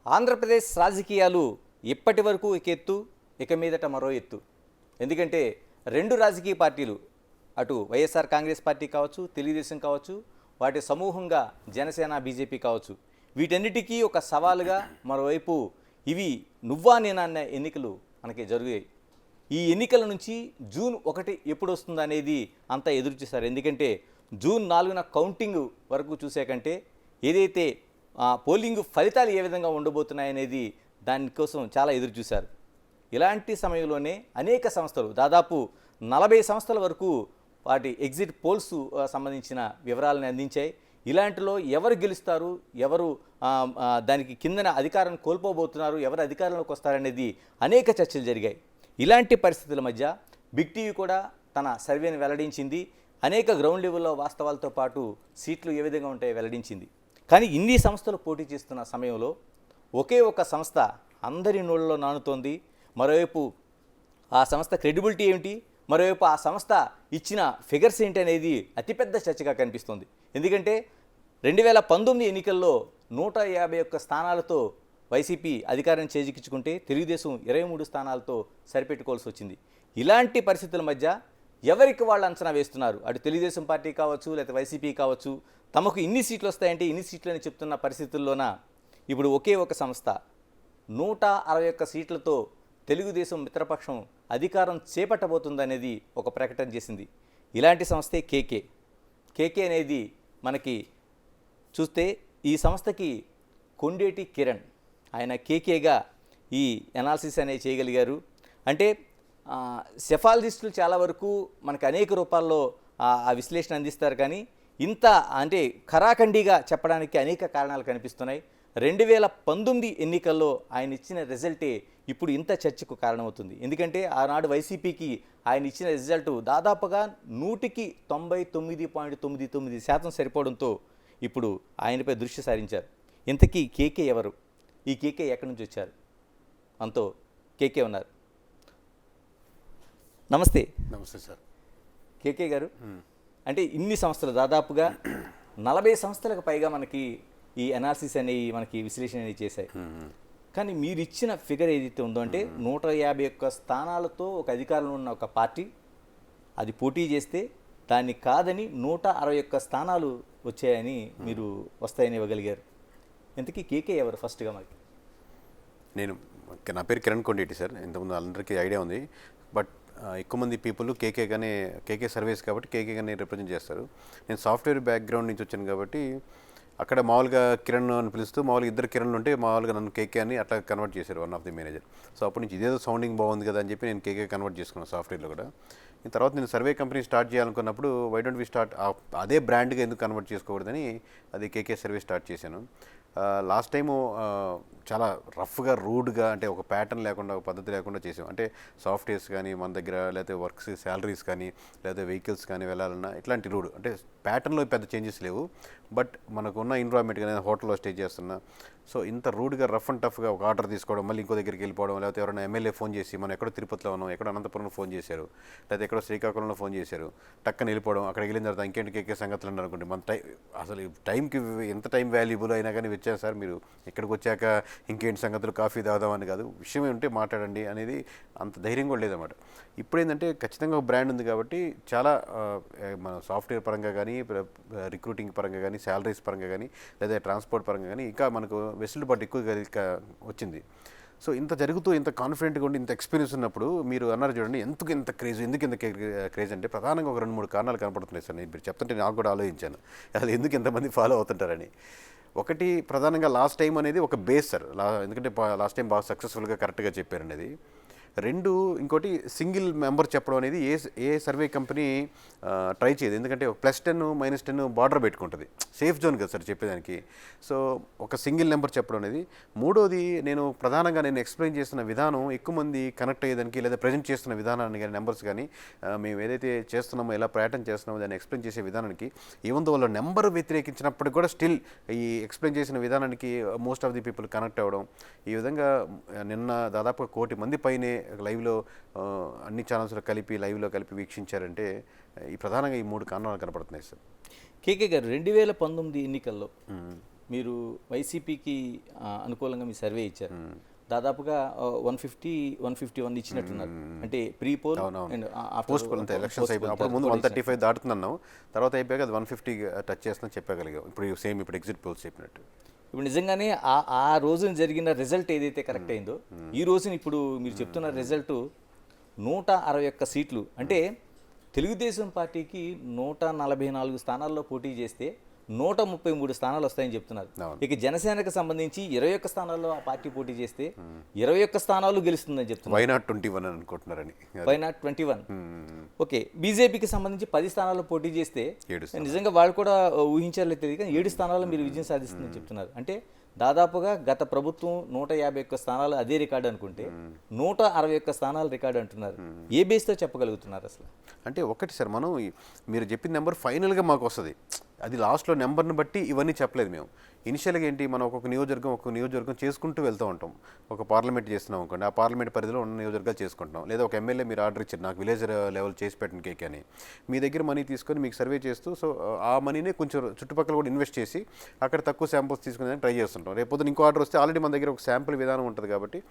ఆంధ్రప్రదేశ్ రాజకీయాలు ఇప్పటి వరకు ఒక ఎత్తు, ఇక మీదట మరో ఎత్తు. ఎందుకంటే రెండు రాజకీయ పార్టీలు, అటు వైఎస్ఆర్ కాంగ్రెస్ పార్టీ కావచ్చు, తెలుగుదేశం కావచ్చు, వాటి సమూహంగా జనసేన, బీజేపీ కావచ్చు, వీటన్నిటికీ ఒక సవాలుగా మరోవైపు ఇవి నువ్వా నేనా అన్న ఎన్నికలు మనకి జరిగాయి. ఈ ఎన్నికల నుంచి జూన్ 1 ఎప్పుడు వస్తుందా అనేది అంతా ఎదురు చూశారు. ఎందుకంటే జూన్ 4న కౌంటింగ్ వరకు చూసే కంటే ఏదైతే పోలింగ్ ఫలితాలు ఏ విధంగా ఉండబోతున్నాయనేది దానికోసం చాలా ఎదురు చూశారు. ఇలాంటి సమయంలోనే అనేక సంస్థలు, దాదాపు 40 సంస్థల వరకు వాటి ఎగ్జిట్ పోల్స్ సంబంధించిన వివరాలను అందించాయి. ఇలాంటిలో ఎవరు గెలుస్తారు, ఎవరు దానికి కిందన అధికారాన్ని కోల్పోబోతున్నారు, ఎవరు అధికారంలోకి వస్తారనేది అనేక చర్చలు జరిగాయి. ఇలాంటి పరిస్థితుల మధ్య బిగ్ టీవీ కూడా తన సర్వేను వెల్లడించింది. అనేక గ్రౌండ్ లెవెల్లో వాస్తవాలతో పాటు సీట్లు ఏ విధంగా ఉంటాయో వెల్లడించింది. కానీ ఇన్ని సంస్థలు పోటీ చేస్తున్న సమయంలో ఒకే ఒక సంస్థ అందరి నోళ్ళలో నానుతోంది. మరోవైపు ఆ సంస్థ క్రెడిబిలిటీ ఏమిటి, మరోవైపు ఆ సంస్థ ఇచ్చిన ఫిగర్స్ ఏంటి అనేది అతిపెద్ద చర్చగా కనిపిస్తుంది. ఎందుకంటే 2019 ఎన్నికల్లో 151 స్థానాలతో వైసీపీ అధికారం చేజిక్కించుకుంటే తెలుగుదేశం 23 స్థానాలతో సరిపెట్టుకోవాల్సి వచ్చింది. ఇలాంటి పరిస్థితుల మధ్య ఎవరికి వాళ్ళు అంచనా వేస్తున్నారు, అటు తెలుగుదేశం పార్టీ కావచ్చు, లేకపోతే వైసీపీ కావచ్చు, తమకు ఇన్ని సీట్లు వస్తాయంటే ఇన్ని సీట్లని చెప్తున్న పరిస్థితుల్లోన ఇప్పుడు ఒకే ఒక సంస్థ 161 సీట్లతో తెలుగుదేశం మిత్రపక్షం అధికారం చేపట్టబోతుందనేది ఒక ప్రకటన చేసింది. ఇలాంటి సంస్థే కేకే అనేది మనకి చూస్తే ఈ సంస్థకి కొండేటి కిరణ్, ఆయన కేకేగా ఈ ఎనాలిసిస్ అనేది చేయగలిగారు. అంటే సెఫాలజిస్టులు చాలా వరకు మనకు అనేక రూపాల్లో ఆ విశ్లేషణ అందిస్తారు. కానీ ఇంత అంటే ఖరాఖండిగా చెప్పడానికి అనేక కారణాలు కనిపిస్తున్నాయి. 2019 ఎన్నికల్లో ఆయన ఇచ్చిన రిజల్టే ఇప్పుడు ఇంత చర్చకు కారణమవుతుంది. ఎందుకంటే ఆనాడు వైసీపీకి ఆయన ఇచ్చిన రిజల్ట్ దాదాపుగా 100కి 99.99% సరిపోవడంతో ఇప్పుడు ఆయనపై దృష్టి సారించారు. ఇంతకీ కేకే ఎవరు, ఈ కేకే ఎక్కడి నుంచి వచ్చారు? అంతో కేకే ఉన్నారు. నమస్తే. నమస్తే సార్. కేకే గారు, అంటే ఇన్ని సంస్థలు, దాదాపుగా 40 సంస్థలకు పైగా మనకి ఈ అనాలిసిస్ అనేవి మనకి విశ్లేషణ అనేది చేశాయి. కానీ మీరు ఇచ్చిన ఫిగర్ ఏదైతే ఉందో, అంటే 151 స్థానాలతో ఒక అధికారంలో ఉన్న ఒక పార్టీ అది పోటీ చేస్తే దాన్ని కాదని 161 స్థానాలు వచ్చాయని మీరు వస్తాయని ఇవ్వగలిగారు. ఇంతకీ కేకే ఎవరు ఫస్ట్గా మనకి? నా పేరు కిరణ్ కొండేటి సార్. ఇంతకుముందు అందరికీ ఐడియా ఉంది. బట్ ఎక్కువ మంది పీపుల్ కేకే సర్వీస్ కాబట్టి కేకేగానే రిప్రజెంట్ చేస్తారు. నేను సాఫ్ట్వేర్ బ్యాక్గ్రౌండ్ నుంచి వచ్చాను కాబట్టి అక్కడ మామూలుగా కిరణ్ అని పిలుస్తూ మామూలుగా 2 కిరణ్లు ఉంటే మామూలుగా నన్ను కేకే అని అట్లా కన్వర్ట్ చేశారు one of the manager. So అప్పటి నుంచి ఇదేదో సౌండింగ్ బాగుంది కదా అని చెప్పి నేను కేకే కన్వర్ట్ చేసుకున్నాను సాఫ్ట్వేర్లో కూడా. ఈ తర్వాత నేను సర్వే కంపెనీ స్టార్ట్ చేయాలనుకున్నప్పుడు వై డోంట్ వి స్టార్ట్ అదే బ్రాండ్గా ఎందుకు కన్వర్ట్ చేసుకోకూడదని అది కేకే సర్వే స్టార్ట్ చేశాను. లాస్ట్ టైము చాలా రఫ్గా, రూడ్గా, అంటే ఒక ప్యాటర్న్ లేకుండా, ఒక పద్ధతి లేకుండా చేసాం. అంటే సాఫ్ట్వేర్స్ కానీ మన దగ్గర, లేకపోతే వర్క్స్ శాలరీస్ కానీ, లేకపోతే వెహికల్స్ కానీ వెళ్ళాలన్నా ఇట్లాంటి రూడ్, అంటే ప్యాటర్న్లో పెద్ద చేంజెస్ లేవు. బట్ మనకున్న ఎన్విరాన్మెంట్ కానీ హోటల్లో స్టే చేస్తున్నా, సో ఇంత రూడ్గా, రఫ్ అండ్ టఫ్గా ఒక ఆర్డర్ తీసుకోవడం, మళ్ళీ ఇంకో దగ్గరికి వెళ్ళిపోవడం, లేకపోతే ఎవరైనా ఎమ్మెల్యే ఫోన్ చేసి మనం ఎక్కడో తిరుపతిలో ఉన్నాం, ఎక్కడో అనంతపురంలో ఫోన్ చేశారు, లేకపోతే ఎక్కడో శ్రీకాకుళంలో ఫోన్ చేశారు, టక్కని వెళ్ళిపోవడం, అక్కడికి వెళ్ళిన తర్వాత ఇంకేంటి కేకే సంగతులు అని అనుకుంటే మన అసలు టైంకి ఎంత టైం వాల్యుబుల్ అయినా కానీ వచ్చారు సార్, మీరు ఇక్కడికి వచ్చాక ఇంకేంటి సంగతులు, కాఫీ తాగుదామని కాదు, విషయం ఉంటే మాట్లాడండి అనేది అంత ధైర్యం కూడా లేదన్నమాట. ఇప్పుడు ఏంటంటే ఖచ్చితంగా ఒక బ్రాండ్ ఉంది కాబట్టి చాలా మన సాఫ్ట్వేర్ పరంగా కానీ, రిక్రూటింగ్ పరంగా కానీ, శాలరీస్ పరంగా కానీ, లేదా ట్రాన్స్పోర్ట్ పరంగా కానీ ఇంకా మనకు వెసులుబాటు ఎక్కువగా వచ్చింది. సో ఇంత జరుగుతూ ఇంత కాన్ఫిడెంట్గా ఉండి ఇంత ఎక్స్పీరియన్స్ ఉన్నప్పుడు మీరు అన్నారు చూడండి, ఎందుకు ఇంత క్రేజ్ అంటే ప్రధానంగా ఒక 2-3 కారణాలు కనపడుతున్నాయి సార్. నేను ఇప్పుడు చెప్తుంటే నాకు కూడా ఆలోచించాను అసలు ఎందుకు ఎంతమంది ఫాలో అవుతుంటారని. ఒకటి ప్రధానంగా లాస్ట్ టైం అనేది ఒక బేస్ సార్, ఎందుకంటే లాస్ట్ టైం బాగా సక్సెస్ఫుల్గా కరెక్ట్గా చెప్పారు అనేది. 2, ఇంకోటి సింగిల్ మెంబర్ చెప్పడం అనేది ఏ సర్వే కంపెనీ ట్రై చేయదు. ఎందుకంటే +10 -10 బార్డర్ పెట్టుకుంటుంది, సేఫ్ జోన్ కదా సార్ చెప్పేదానికి. సో ఒక సింగిల్ నెంబర్ చెప్పడం అనేది. మూడోది, ప్రధానంగా నేను ఎక్స్ప్లెయిన్ చేస్తున్న విధానం ఎక్కువ మంది కనెక్ట్ అయ్యేదానికి, లేదా ప్రజెంట్ చేస్తున్న విధానాన్ని కానీ, నెంబర్స్ కానీ, మేము ఏదైతే చేస్తున్నామో, ఎలా ప్రయాటం చేస్తున్నామో దాన్ని ఎక్స్ప్లెయిన్ చేసే విధానానికి, ఈవెన్ దో వాళ్ళు నెంబర్ వ్యతిరేకించినప్పటికీ కూడా స్టిల్ ఈ ఎక్స్ప్లెయిన్ చేసిన విధానానికి most of the people connect అవ్వడం. ఈ విధంగా నిన్న దాదాపు 1 కోటి మంది పైనే లైవ్లో అన్ని ఛానల్స్లో లైవ్లో కలిపి వీక్షించారంటే ఈ ప్రధానంగా ఈ 3 కారణాలు కనపడుతున్నాయి సార్. కేకే గారు, 2019 ఎన్నికల్లో మీరు వైసీపీకి అనుకూలంగా మీ సర్వే ఇచ్చారు. దాదాపుగా 151 ఇచ్చినట్టున్నారు. అంటే pre poll and post poll అంతా ఎలక్షన్స్ అయిపోయి అప్పుడు ముందు 135 దాటుతున్నాం, తర్వాత అయిపోయాక అది 150 టచ్ చేస్తున్నా చెప్పగలిగాం. ఇప్పుడు సేమ్ ఇప్పుడు ఎగ్జిట్ పోల్స్ చెప్పినట్టు. ఇప్పుడు నిజంగానే ఆ రోజున జరిగిన రిజల్ట్ ఏదైతే కరెక్ట్ అయిందో, ఈ రోజున ఇప్పుడు మీరు చెప్తున్న రిజల్ట్ 161 సీట్లు. అంటే తెలుగుదేశం పార్టీకి 144 స్థానాల్లో పోటీ చేస్తే 133 స్థానాలు వస్తాయని చెప్తున్నారు. ఇక జనసేనకు సంబంధించి 21 స్థానాల్లో ఆ పార్టీ పోటీ చేస్తే 21 స్థానాలు గెలుస్తుందని చెప్తున్నారు. వై నాట్ 21 అనుకుంటున్నారని. Why not 21? ఓకే. బీజేపీకి సంబంధించి 10 స్థానాల్లో పోటీ చేస్తే నిజంగా వాళ్ళు కూడా ఊహించారో తెలియదు కానీ 7 స్థానాల్లో మీరు విజయం సాధిస్తుందని చెప్తున్నారు. అంటే దాదాపుగా గత ప్రభుత్వం 151 స్థానాలు అదే రికార్డు అనుకుంటే 161 స్థానాలు రికార్డు అంటున్నారు. ఏ బేస్తో చెప్పగలుగుతున్నారు అసలు? అంటే ఒకటి సార్, మనం మీరు చెప్పిన నెంబర్ ఫైనల్గా మాకు వస్తుంది, అది లాస్ట్లో నెంబర్ని బట్టి ఇవన్నీ చెప్పలేదు మేము. ఇనిషియల్గా ఏంటి, మనం ఒక్కొక్క నియోజకవర్గం చేసుకుంటూ వెళ్తూ ఉంటాం. ఒక పార్లమెంట్ చేస్తున్నాం అనుకోండి, ఆ పార్లమెంట్ పరిధిలో ఉన్న నియోజకవర్గాలు చేసుకుంటాం. లేదా ఒక ఎమ్మెల్యే మీరు ఆర్డర్ ఇచ్చారు నాకు విలేజ్ లెవెల్ చేసి పెట్టిన కేక్ అని, మీ దగ్గర మనీ తీసుకొని మీకు సర్వే చేస్తూ సో ఆ మనీనే కొంచెం చుట్టుపక్కల కూడా ఇన్వెస్ట్ చేసి అక్కడ తక్కువ శాంపుల్స్ తీసుకునేదానికి ట్రై చేస్తుంటాం. రేపు పొద్దున ఇంకో ఆర్డర్ వస్తే ఆల్రెడీ మన దగ్గర ఒక శాంపుల్ విధానం ఉంటుంది కాబట్టి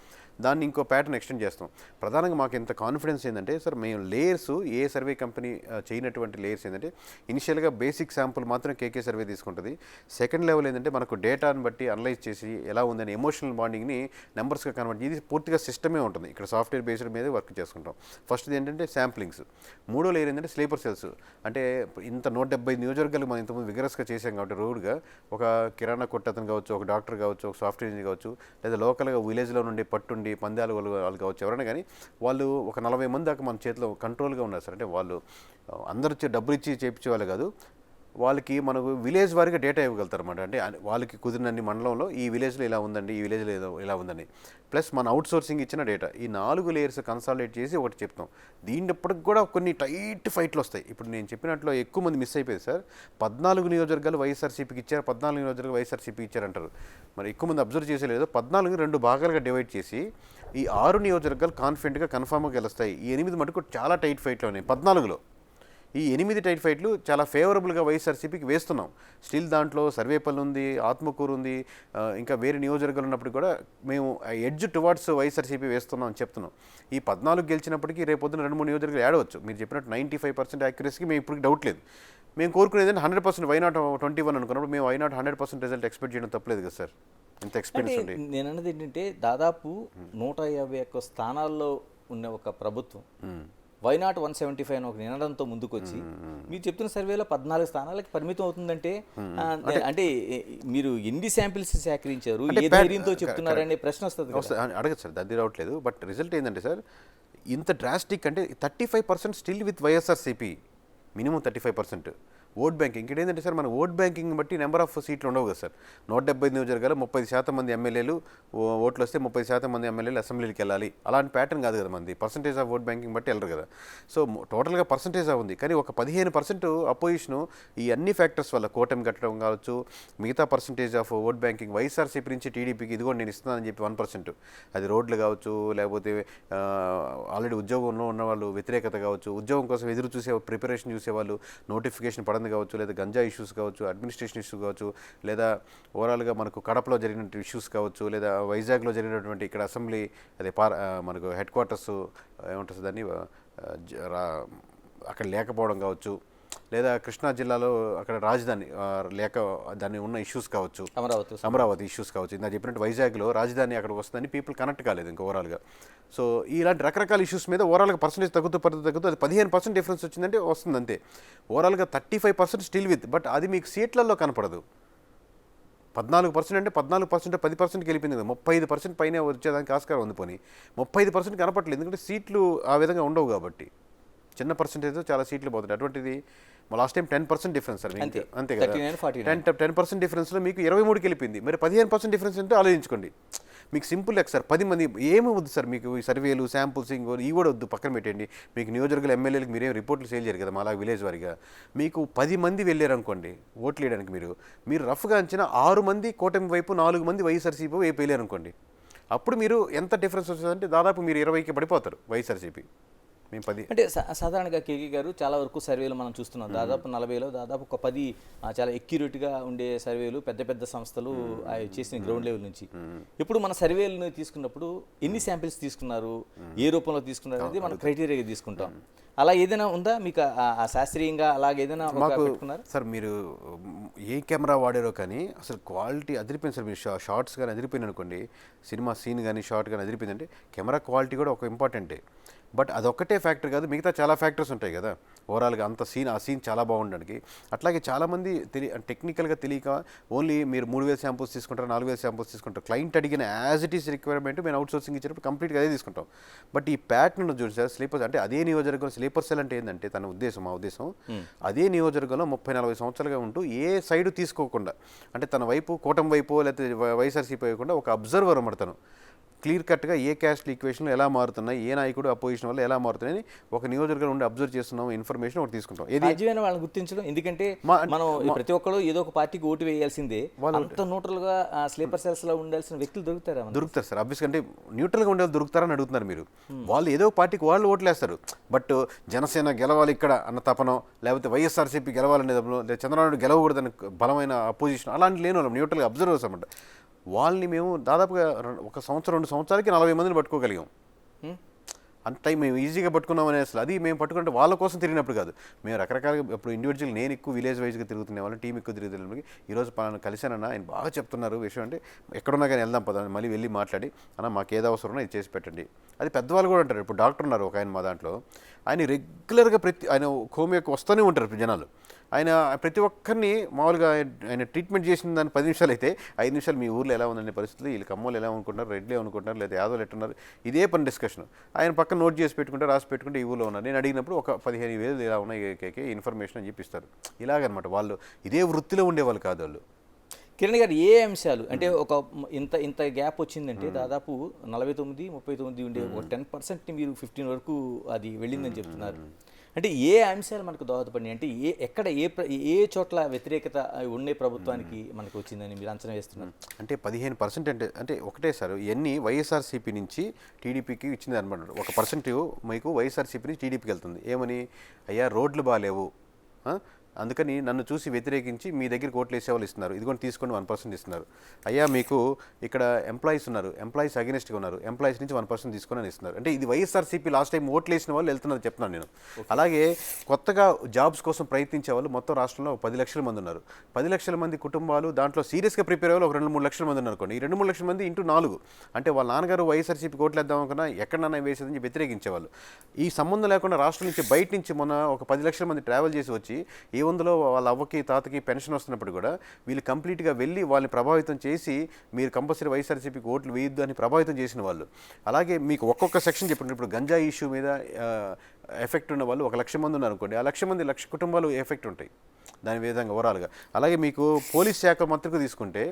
దాన్ని ఇంకో ప్యాటర్న్ ఎక్స్టెండ్ చేస్తాం. ప్రధానంగా మాకు ఎంత కాన్ఫిడెన్స్ ఏంటంటే సార్, మేము లేయర్స్ ఏ సర్వే కంపెనీ చేయనటువంటి లేయర్స్ ఏంటంటే ఇనిషియల్గా బేసిక్ శాంపుల్ మాత్రం కేకే సర్వే తీసుకుంటుంది. సెకండ్ లెవెల్ ఏంటంటే మనకు డేటాను బట్టి అనలైజ్ చేసి ఎలా ఉందని ఎమోషనల్ బాండింగ్ని నెంబర్స్గా కన్వర్ట్, ఇది పూర్తిగా సిస్టమే ఉంటుంది. ఇక్కడ సాఫ్ట్వేర్ బేస్డ్ మీద వర్క్ చేసుకుంటాం. ఫస్ట్ది ఏంటంటే శాంప్లింగ్స్. మూడో లేయర్ ఏంటంటే స్లీపర్ సెల్స్. అంటే ఇంత 170 నియోజకవర్గాలు మనం ఇంతకుముందు విగరస్గా చేసాం కాబట్టి రోడ్గా ఒక కిరాణా కొట్టతను కావచ్చు, ఒక డాక్టర్ కావచ్చు, ఒక సాఫ్ట్వేర్ ఇంజనీర్ కావచ్చు, లేదా లోకల్గా విలేజ్లో నుండి పట్టుండి పందాలు వాళ్ళు కావచ్చు, ఎవరైనా కానీ వాళ్ళు ఒక 40 మంది దాకా మన చేతిలో కంట్రోల్గా ఉన్నారు సార్. అంటే వాళ్ళు అందరూ డబ్బులు ఇచ్చి చేయించే వాళ్ళు కాదు, వాళ్ళకి మనకు విలేజ్ వారిగా డేటా ఇవ్వగలుగుతారు అన్నమాట. అంటే వాళ్ళకి కుదిరినన్ని మండలంలో ఈ విలేజ్లో ఇలా ఉందండి, ఈ విలేజ్లో ఇలా ఉందండి, ప్లస్ మన అవుట్ సోర్సింగ్ ఇచ్చిన డేటా, ఈ 4 లేయర్స్ కన్సాలిడేట్ చేసి ఒకటి చెప్తాం. దీనిప్పటికి కూడా కొన్ని టైట్ ఫైట్లు వస్తాయి. ఇప్పుడు నేను చెప్పినట్లు ఎక్కువ మంది మిస్ అయిపోయింది సార్. 14 నియోజకవర్గాలు వైఎస్ఆర్సీపీకి ఇచ్చారు, 14 నియోజకవర్గాలు వైఎస్ఆర్సీపీకి ఇచ్చారంటారు. మరి ఎక్కువ మంది అబ్జర్వ్ చేసేలేదు. 14 2 భాగాలుగా డివైడ్ చేసి ఈ 6 నియోజకవర్గాలు కాన్ఫిడెంట్గా కన్ఫామ్గా గెలుస్తాయి. ఈ 8 మటుకు చాలా టైట్ ఫైట్లు ఉన్నాయి. 14లో ఈ 8 టైట్ ఫైట్లు చాలా ఫేవరబుల్గా వైఎస్ఆర్సీపీకి వేస్తున్నాం. స్టిల్ దాంట్లో సర్వేపల్లి ఉంది, ఆత్మకూరు ఉంది, ఇంకా వేరే నియోజకవర్గాలు ఉన్నప్పుడు కూడా మేము ఎడ్జ్ టువార్డ్స్ వైఎస్ఆర్సీపీ వేస్తున్నాం అని చెప్తున్నాం. ఈ 14 గెలిచినప్పటికీ రేపొద్దున 2-3 నియోజకవర్గాలు ఏడవచ్చు. మీరు చెప్పినట్టు 95% యాక్యురసీకి మేము ఇప్పుడు డౌట్ లేదు. మేము కోరుకునేది 100% వై నాట్ 21 అనుకున్నప్పుడు మేము వై నాట్ 100% రిజల్ట్ ఎక్స్పెక్ట్ చేయడం తప్పలేదు కదా సార్. ఇంత ఎక్స్పీరియన్స్ ఉంది. నేను అన్నది ఏంటంటే దాదాపు 151 స్థానాల్లో ఉన్న ఒక ప్రభుత్వం వై నాట్ 175 అని ఒక నినాదంతో ముందుకొచ్చి మీరు చెప్తున్న సర్వేలో 14 స్థానాలకి పరిమితం అవుతుందంటే అంటే మీరు ఎన్ని శాంపిల్స్ సేకరించారు, ఏ ధైర్యంతో చెప్తున్నారనే ప్రశ్న వస్తుంది. అడగదు సార్, అది రావట్లేదు. బట్ రిజల్ట్ ఏంటంటే సార్, ఇంత డ్రాస్టిక్ అంటే 35% still with YSRCP, minimum 35%. Vote banking ఇక్కడ ఏంటంటే సార్, మన ఓట్ బ్యాంకింగ్ బట్టి నెంబర్ ఆఫ్ సీట్లు ఉండవు కదా సార్. 175 నియోజకవర్గాలు 30% మంది ఎమ్మెల్యేలు ఓట్లు వస్తే 30% మంది ఎమ్మెల్యేలు అసెంబ్లీకి వెళ్ళాలి, అలాంటి ప్యాటర్న్ కాదు కదా మంది. పర్సంటేజ్ ఆఫ్ ఓట్ బ్యాంకింగ్ బట్టి వెళ్ళరు కదా. సో టోటల్గా పర్సంటేజ్ ఉంది, కానీ ఒక 15% అపోజిషను ఈ అన్ని ఫ్యాక్టర్స్ వల్ల కూటమి కట్టడం కావచ్చు, మిగతా percentage of vote banking YSRCP నుంచి టీడీపీకి ఇదిగో నేను ఇస్తున్నానని చెప్పి 1%, అది రోడ్లు కావచ్చు, లేకపోతే ఆల్రెడీ ఉద్యోగంలో ఉన్న వాళ్ళు వ్యతిరేకత కావచ్చు, ఉద్యోగం కోసం ఎదురు చూసే ప్రిపరేషన్ చూసేవాళ్ళు, నోటిఫికేషన్ పడదు కావచ్చు, లేదా గంజా ఇష్యూస్ కావచ్చు, అడ్మినిస్ట్రేషన్ ఇష్యూస్ కావచ్చు, లేదా ఓవరాల్గా మనకు కడపలో జరిగిన ఇష్యూస్ కావచ్చు, లేదా వైజాగ్లో జరిగినటువంటి ఇక్కడ అసెంబ్లీ అదే మనకు హెడ్ క్వార్టర్స్ ఏమంటుంది దాన్ని అక్కడ లేకపోవడం కావచ్చు, లేదా కృష్ణా జిల్లాలో అక్కడ రాజధాని లేక దాన్ని ఉన్న ఇష్యూస్ కావచ్చు, అమరావతి ఇష్యూస్ కావచ్చు. ఇందా చెప్పినట్టు వైజాగ్లో రాజధాని అక్కడికి వస్తుందని పీపుల్ కనెక్ట్ కాలేదు ఇంకా ఓవరాల్గా. సో ఇలాంటి రకరకాల ఇష్యూస్ మీద ఓవరాల్గా పర్సెంటేజ్ తగ్గుతూ అది 15% డిఫరెన్స్ వచ్చిందంటే వస్తుంది అంతే. ఓవరాల్గా 35% స్టిల్ విత్, బట్ అది మీకు సీట్లలో కనపడదు. 14% అంటే 14% 10%కి వెళ్ళిపోయింది కదా, 35% పైన వచ్చేదానికి ఆస్కారం ఉంది. పోనీ 35% కనపట్లేదు, ఎందుకంటే సీట్లు ఆ విధంగా ఉండవు కాబట్టి. చిన్న పర్సెంటేజ్ చాలా సీట్లు పోతుంది. అటువంటిది లాస్ట్ టైం 10% డిఫరెన్స్ సార్, అంతే కదా. 10% డిఫరెన్స్లో మీకు 23కి వెళ్ళిపోయింది. మరి 15% డిఫరెన్స్ అంటే ఆలోచించుకోండి. మీకు సింపుల్ లెక్క సార్, 10 మంది ఏమి వద్దు సార్ మీకు, ఈ సర్వేలు శాంపుల్సింగ్ ఇవి కూడా వద్దు, పక్కన పెట్టండి. మీకు నియోజకవర్గాల ఎమ్మెల్యేలకు మీరేం రిపోర్ట్లు సేల్ చేయరు కదా మా అలాగే విలేజ్ వారిగా. మీకు 10 మంది వెళ్ళారనుకోండి ఓట్లు వేయడానికి, మీరు రఫ్గా అంచిన 6 మంది కూటమి వైపు, 4 మంది వైఎస్ఆర్సీపీ వైపు వెళ్ళారనుకోండి. అప్పుడు మీరు ఎంత డిఫరెన్స్ వస్తుందంటే దాదాపు మీరు 20కి పడిపోతారు వైఎస్ఆర్సీపీ. మేము 10. అంటే సాధారణంగా కేకే గారు చాలా వరకు సర్వేలు మనం చూస్తున్నాం. దాదాపు 40లో దాదాపు ఒక 10 చాలా ఎక్యురేట్గా ఉండే సర్వేలు పెద్ద పెద్ద సంస్థలు చేసిన గ్రౌండ్ లెవెల్ నుంచి. ఇప్పుడు మన సర్వేలను తీసుకున్నప్పుడు ఎన్ని శాంపిల్స్ తీసుకున్నారు, ఏ రూపంలో తీసుకున్నారు అనేది మనం క్రైటీరియాగా తీసుకుంటాం. అలా ఏదైనా ఉందా మీకు ఆ శాస్త్రీయంగా అలాగే ఏదైనా పెట్టుకున్నారు సార్? మీరు ఏ కెమెరా వాడారో కానీ అసలు క్వాలిటీ అదిరిపోయింది సార్. మీరు షార్ట్స్ కానీ అదిరిపోయింది అనుకోండి, సినిమా సీన్ కానీ షార్ట్ కానీ అదిరిపోయిందంటే కెమెరా క్వాలిటీ కూడా ఒక ఇంపార్టెంటే. బట్ అదొక్కటే ఫ్యాక్టర్ కాదు, మిగతా చాలా ఫ్యాక్టర్స్ ఉంటాయి కదా ఓవరాల్గా అంత ఆ సీన్ చాలా బాగుండడానికి. అట్లాగే చాలామంది టెక్నికల్గా తెలియక ఓన్లీ మీరు 3000 శాంపుల్స్ తీసుకుంటారు, 4000 శాంపుల్స్ తీసుకుంటారు. క్లయింట్ అడిగిన యాజ్ ఇట్ ఈస్ రిక్వైర్మెంట్ మేము అవుట్ సోర్సింగ్ ఇచ్చినప్పుడు కంప్లీట్గా అదే తీసుకుంటాం. బట్ ఈ ప్యాటర్న్ చూడండి సార్, స్లీపర్స్ అంటే అదే నియోజకవర్గం స్లీపర్ సెల్ అంటే ఏంటంటే తన ఉద్దేశం, మా ఉద్దేశం అదే నియోజకవర్గంలో 30-40 సంవత్సరాలుగా ఉంటూ ఏ సైడ్ తీసుకోకుండా, అంటే తన వైపు కూటమి వైపు లేకపోతే వైఎస్ఆర్సీపీ వైపుకుండా ఒక అబ్జర్వర్ అన్నమాట. తను క్లియర్ కట్గా ఏ క్యాస్ట్ ఈక్వేషన్లు ఎలా మారుతున్నాయి, ఏ నాయకుడు అపోజిషన్ వల్ల ఎలా మారుతున్నాయని ఒక నియోజకవర్గం నుండి అబ్జర్వ్ చేస్తున్నాం, ఇన్ఫర్మేషన్ ఒకటి తీసుకుంటాం. సాధ్యమైన వాళ్ళని గుర్తించడం, ఎందుకంటే మనం ప్రతి ఒక్కరు ఏదో ఒక పార్టీకి ఓటు వేయాల్సిందే. అంత న్యూట్రల్గా స్లీపర్ సెల్స్ లో ఉండాల్సిన వ్యక్తులు దొరుకుతారు సార్. అబ్వియస్గా అంటే న్యూట్రల్గా ఉండే దొరుకుతారని అడుగుతున్నారు మీరు. వాళ్ళు ఏదో పార్టీకి వాళ్ళు ఓట్లేస్తారు, బట్ జనసేన గెలవాలి ఇక్కడ అన్న తపనో, లేకపోతే వైఎస్ఆర్సీపీ గెలవాలనే తపనో, లేదా చంద్రబాబు గెలవకూడదని బలమైన అపోజిషన్ అలాంటి లేని వాళ్ళం న్యూట్రల్గా అబ్జర్వర్స్ అన్నమాట. వాళ్ళని మేము దాదాపుగా 1 సంవత్సరం 2 సంవత్సరాలకి 40 మందిని పట్టుకోగలిగాం. అంత టైం మేము ఈజీగా పట్టుకున్నామని అసలు అది మేము పట్టుకుంటే వాళ్ళ కోసం తిరిగినప్పుడు కాదు, మేము రకరకాలుగా ఇప్పుడు ఇండివిజువల్ నేను ఎక్కువ విలేజ్ వైజ్గా తిరుగుతున్న వాళ్ళని, టీం ఎక్కువ తిరుగుతున్న ఈరోజు పలానా కలిశానన్నా ఆయన బాగా చెప్తున్నారు విషయం, అంటే ఎక్కడున్నా కానీ వెళ్దాం పదా మళ్ళీ వెళ్ళి మాట్లాడి అన్న మాకు ఏదో అవసరమో ఇది చేసి పెట్టండి. అది పెద్దవాళ్ళు కూడా ఉంటారు. ఇప్పుడు డాక్టర్ ఉన్నారు ఒక ఆయన మా దాంట్లో, ఆయన రెగ్యులర్గా ఆయన హోమియోకి వస్తూనే ఉంటారు జనాలు. ఆయన ప్రతి ఒక్కరిని మామూలుగా ఆయన ట్రీట్మెంట్ చేసిన దాన్ని 10 నిమిషాలు అయితే 5 నిమిషాలు మీ ఊర్లో ఎలా ఉందనే పరిస్థితులు, వీళ్ళు కమ్మోళ్ళు ఎలా అనుకుంటారు, రెడ్లే అనుకుంటారు, లేదా యాదవులు ఎట్టున్నారు, ఇదే పని డిస్కషన్. ఆయన పక్కన నోట్ చేసి పెట్టుకుంటే రాసి పెట్టుకుంటే ఈ ఊళ్ళో ఉన్నారు. నేను అడిగినప్పుడు ఒక 15,000 ఇలా ఉన్నాయి ఏకేకే ఇన్ఫర్మేషన్ అని చెప్పిస్తారు. ఇలాగనమాట. వాళ్ళు ఇదే వృత్తిలో ఉండేవాళ్ళు కాదు వాళ్ళు. కిరణ్ గారు, ఏ అంశాలు అంటే ఒక ఇంత గ్యాప్ వచ్చిందంటే దాదాపు 49-39 ఉండే ఒక 10% మీరు 15 వరకు అది వెళ్ళిందని చెప్తున్నారు. అంటే ఏ అంశాలు మనకు దోహదపడినాయి, అంటే ఎక్కడ ఏ చోట్ల వ్యతిరేకత ఉండే ప్రభుత్వానికి మనకు వచ్చిందని మీరు అంచనా వేస్తున్నారు? అంటే 15% అంటే ఒకటే సార్, ఇవన్నీ వైఎస్ఆర్సీపీ నుంచి టీడీపీకి ఇచ్చింది అనమాట. 1% మీకు వైఎస్ఆర్సీపీ నుంచి టీడీపీకి వెళ్తుంది. ఏమని, అయ్యా రోడ్లు బాగాలేవు, అందుకని నన్ను చూసి వ్యతిరేకించి మీ దగ్గరికి ఓట్లు వేసేవాళ్ళు ఇస్తున్నారు, ఇదిగోండి తీసుకోండి 1% ఇస్తున్నారు. అయ్యా మీకు ఇక్కడ ఎంప్లాయీస్ ఉన్నారు, ఎంప్లాయీస్ అగెనిస్ట్గా ఉన్నారు, ఎంప్లాయీస్ నుంచి 1% తీసుకొని అని ఇస్తున్నారు. అంటే ఇది వైఎస్ఆర్సీపీ లాస్ట్ టైం ఓట్లు వేసిన వాళ్ళు వెళ్తున్నారు చెప్తున్నాను నేను. అలాగే కొత్తగా జాబ్స్ కోసం ప్రయత్నించే వాళ్ళు మొత్తం రాష్ట్రంలో 10 లక్షల మంది ఉన్నారు. 10 లక్షల మంది కుటుంబాలు, దాంట్లో సీరియస్గా ప్రిపేర్ అయ్యే వాళ్ళు ఒక 2-3 లక్షల మంది ఉన్నారు అనుకోండి. ఈ 2-3 లక్షల మంది ఇంటూ 4 అంటే వాళ్ళ నాన్నగారు వైఎస్ఆర్సీపీ ఓట్లు వేద్దాం అనుకున్నా ఎక్కడన్నా వేసేదని వ్యతిరేకించేవాళ్ళు. ఈ సంబంధం లేకుండా రాష్ట్రం నుంచి బయట నుంచి మొన్న ఒక 10 లక్షల మంది ట్రావెల్ చేసి వచ్చి ఏముందో వాళ్ళ అవ్వకి తాతకి పెన్షన్ వస్తున్నప్పుడు కూడా వీళ్ళు కంప్లీట్గా వెళ్ళి వాళ్ళని ప్రభావితం చేసి మీరు కంపల్సరీ వైఎస్ఆర్సీపీకి ఓట్లు వేయొద్దు అని ప్రభావితం చేసిన వాళ్ళు. అలాగే మీకు ఒక్కొక్క సెక్షన్ చెప్పండి. ఇప్పుడు గంజా ఇష్యూ మీద ఎఫెక్ట్ ఉన్న వాళ్ళు 1 లక్ష మంది ఉన్నారు అనుకోండి, ఆ 1 లక్ష మంది 1 లక్ష కుటుంబాలు ఎఫెక్ట్ ఉంటాయి దాని విధంగా ఓవరాల్గా. అలాగే మీకు పోలీస్ శాఖ మంత్రికి తీసుకుంటే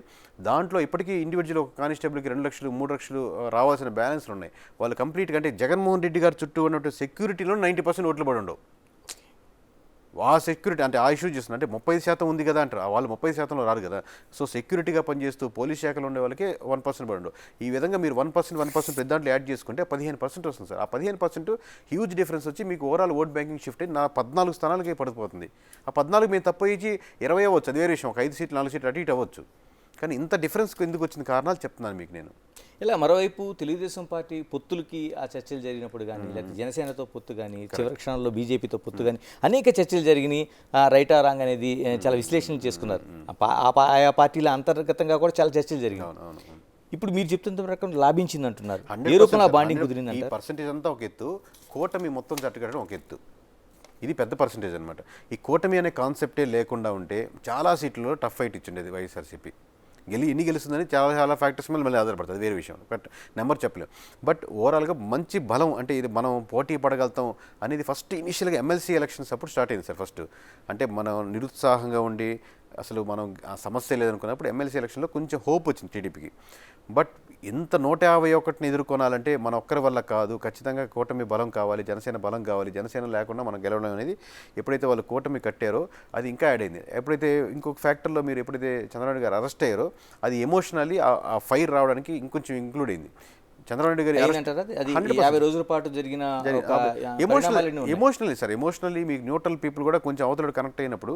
దాంట్లో ఇప్పటికీ ఇండివిజువల్ ఒక కానిస్టేబుల్కి 2 లక్షలు 3 లక్షలు రావాల్సిన బ్యాలెన్స్లు ఉన్నాయి. వాళ్ళు కంప్లీట్గా అంటే జగన్మోహన్ రెడ్డి గారు చుట్టూ ఉన్నట్టు సెక్యూరిటీలో 90% ఓట్లు పడి ఉండవు. ఆ సెక్యూరిటీ అంటే ఆ ఇష్యూ చేస్తున్నారు. అంటే 30% ఉంది కదా అంటారు, వాళ్ళు 30%లో రారు కదా. సో సెక్యూరిటీగా పనిచేస్తూ పోలీస్ శాఖలో ఉండే వాళ్ళకి 1% పడి ఉండవు. ఈ విధంగా మీరు 1% పెద్ద దాంట్లో యాడ్ చేసుకుంటే 15% వస్తుంది సార్. ఆ 15% హ్యూజ్ డిఫరెన్స్ వచ్చి మీకు ఓవరాల్ ఓట్ బ్యాంకింగ్ షిఫ్ట్ అయ్యి 14 స్థానాలకే పడిపోతుంది. ఆ 14 మేము తప్పు ఇచ్చి 20 అవ్వచ్చు, అది వేరే విషయం. ఒక 5 సీట్లు 4 సీట్లు అటు ఇటు అవ్వచ్చు. కానీ ఇంత డిఫరెన్స్ ఎందుకు వచ్చిన కారణాలు చెప్తున్నాను మీకు నేను. ఇలా మరోవైపు తెలుగుదేశం పార్టీ పొత్తులకి ఆ చర్చలు జరిగినప్పుడు కానీ, లేకపోతే జనసేనతో పొత్తు కానీ, చివరి క్షణంలో బీజేపీతో పొత్తు కానీ అనేక చర్చలు జరిగినాయి. రైట్ ఆ రాంగ్ అనేది చాలా విశ్లేషణలు చేసుకున్నారు. ఆయా పార్టీల అంతర్గతంగా కూడా చాలా చర్చలు జరిగినాయి. ఇప్పుడు మీరు చెప్తున్న ప్రకారం లాభించింది అంటున్నారు. ఏ రూపంలో బాండింగ్ కుదిరింది? ఈ పర్సెంటేజ్ అంతా ఒక ఎత్తు, కూటమి మొత్తం జట్టుకట్టడం ఒక ఎత్తు. ఇది పెద్ద పర్సెంటేజ్ అనమాట. ఈ కూటమి అనే కాన్సెప్టే లేకుండా ఉంటే చాలా సీట్లలో టఫ్ ఫైట్ ఇచ్చిండేది వైఎస్ఆర్సీపీ. ఎన్ని గెలుస్తుందని చాలా ఫ్యాక్టర్స్ మీద మళ్ళీ ఆధారపడుతుంది, వేరే విషయం. బట్ నెంబర్ చెప్పలేము. బట్ ఓవరాల్గా మంచి బలం, అంటే ఇది మనం పోటీ పడగలుగుతాం అనేది ఫస్ట్ ఇనిషియల్గా ఎమ్మెల్సీ ఎలక్షన్స్ అప్పుడు స్టార్ట్ అయింది సార్. ఫస్ట్ అంటే మనం నిరుత్సాహంగా ఉండి అసలు మనం ఆ సమస్య లేదనుకున్నప్పుడు ఎమ్మెల్సీ ఎలక్షన్లో కొంచెం హోప్ వచ్చింది టీడీపీకి. బట్ ఇంత 151ని ఎదుర్కొనాలంటే మన ఒక్కరి వల్ల కాదు, ఖచ్చితంగా కూటమి బలం కావాలి, జనసేన బలం కావాలి. జనసేన లేకుండా మనం గెలవడం అనేది ఎప్పుడైతే వాళ్ళు కూటమి కట్టారో అది ఇంకా యాడ్ అయింది. ఎప్పుడైతే ఇంకొక ఫ్యాక్టర్లో మీరు ఎప్పుడైతే చంద్రబాబు గారు అరెస్ట్ అయ్యారో అది ఎమోషనల్లీ ఆ ఫైర్ రావడానికి ఇంకొంచెం ఇంక్లూడ్ అయింది. చంద్రబాబు నాయుడు గారి అయిందంటారా అది? 50 రోజుల పాటు జరిగిన ఒక పరిణామాలన్నీ ఉన్నాయి. ఎమోషనల్లీ సార్, ఎమోషనల్లీ మీకు న్యూట్రల్ పీపుల్ కూడా కొంచెం అవతల కనెక్ట్ అయినప్పుడు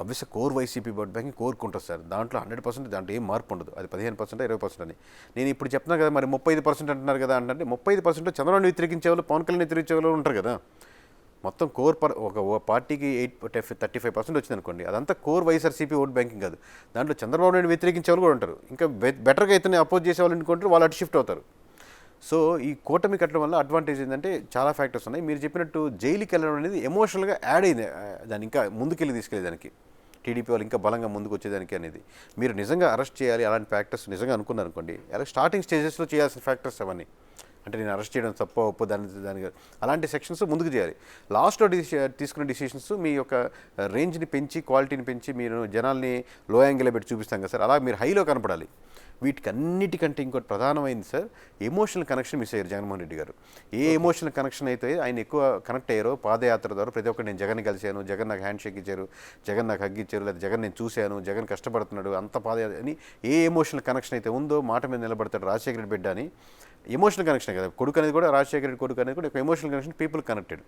అబ్వియస్గా కోర్ వైసీపీ ఓట్ బ్యాంకింగ్ కోరుకుంటారు సార్. దాంట్లో 100% దాంట్లో ఏం మార్పు ఉండదు. అది 15% 20% అని నేను ఇప్పుడు చెప్తున్నాను కదా. మరి 35% అంటున్నారు కదా అంటే 35% చంద్రబాబు వ్యతిరేకించే వాళ్ళు, పవన్ కళ్యాణ్ వ్యతిరేకించే వాళ్ళు ఉంటారు కదా. మొత్తం కోర్ ఒక పార్టీకి 35% వచ్చింది అనుకోండి, అదంతా కోర్ వైఎస్ఆర్సీపీ ఓట్ బ్యాంకింగ్ కాదు. దాంట్లో చంద్రబాబు నాయుడు వ్యతిరేకించే వాళ్ళు కూడా ఉంటారు. ఇంకా బెటర్గా అయితే అపోజ్ చేసే వాళ్ళు అనుకుంటారు, వాళ్ళు అటు షిఫ్ట్ అవుతారు. సో ఈ కూటమి కట్టడం వల్ల అడ్వాంటేజ్ ఏంటంటే చాలా ఫ్యాక్టర్స్ ఉన్నాయి. మీరు చెప్పినట్టు జైలుకి వెళ్ళడం అనేది ఎమోషనల్గా యాడ్ అయింది దాన్ని ఇంకా ముందుకెళ్ళి తీసుకెళ్ళేదానికి, టీడీపీ వాళ్ళు ఇంకా బలంగా ముందుకు వచ్చేదానికి అనేది. మీరు నిజంగా అరెస్ట్ చేయాలి అలాంటి ఫ్యాక్టర్స్ నిజంగా అనుకున్నారు అనుకోండి, అలా స్టార్టింగ్ స్టేజెస్లో చేయాల్సిన ఫ్యాక్టర్స్ అవన్నీ. అంటే నేను అరెస్ట్ చేయడం తప్ప ఒప్పు దాని అలాంటి సెక్షన్స్ ముందుకు చేయాలి. లాస్ట్లో తీసుకునే డిసిషన్స్ మీ యొక్క రేంజ్ని పెంచి, క్వాలిటీని పెంచి, మీరు జనాల్ని లో యాంగిల్లో పెట్టి చూపిస్తాం కదా సార్, అలా మీరు హైలో కనపడాలి. వీటికి అన్నిటికంటే ఇంకోటి ప్రధానమైంది సార్, ఎమోషనల్ కనెక్షన్ మిస్ అయ్యారు జగన్మోహన్ రెడ్డి గారు. ఏ ఎమోషనల్ కనెక్షన్ అయితే ఆయన ఎక్కువ కనెక్ట్ అయ్యారో పాదయాత్ర ద్వారా, ప్రతి ఒక్కటి నేను జగన్ కలిశాను, జగన్ నాకు హ్యాండ్ షేక్ ఇచ్చారు, జగన్ నాకు హగ్ ఇచ్చారు, లేదా జగన్ నేను చూశాను, జగన్ కష్టపడుతున్నాడు, అంత పాదయాత్ర అని ఏ ఎమోషనల్ కనెక్షన్ అయితే ఉందో, మాట మీద నిలబడతాడు రాజశేఖర రెడ్డి బిడ్డ అని ఎమోషనల్ కనెక్షన్ కదా. కొడుకు అనేది కూడా, రాజశేఖర రెడ్డి కొడుకు అనేది కూడా ఒక emotional connection, people connected.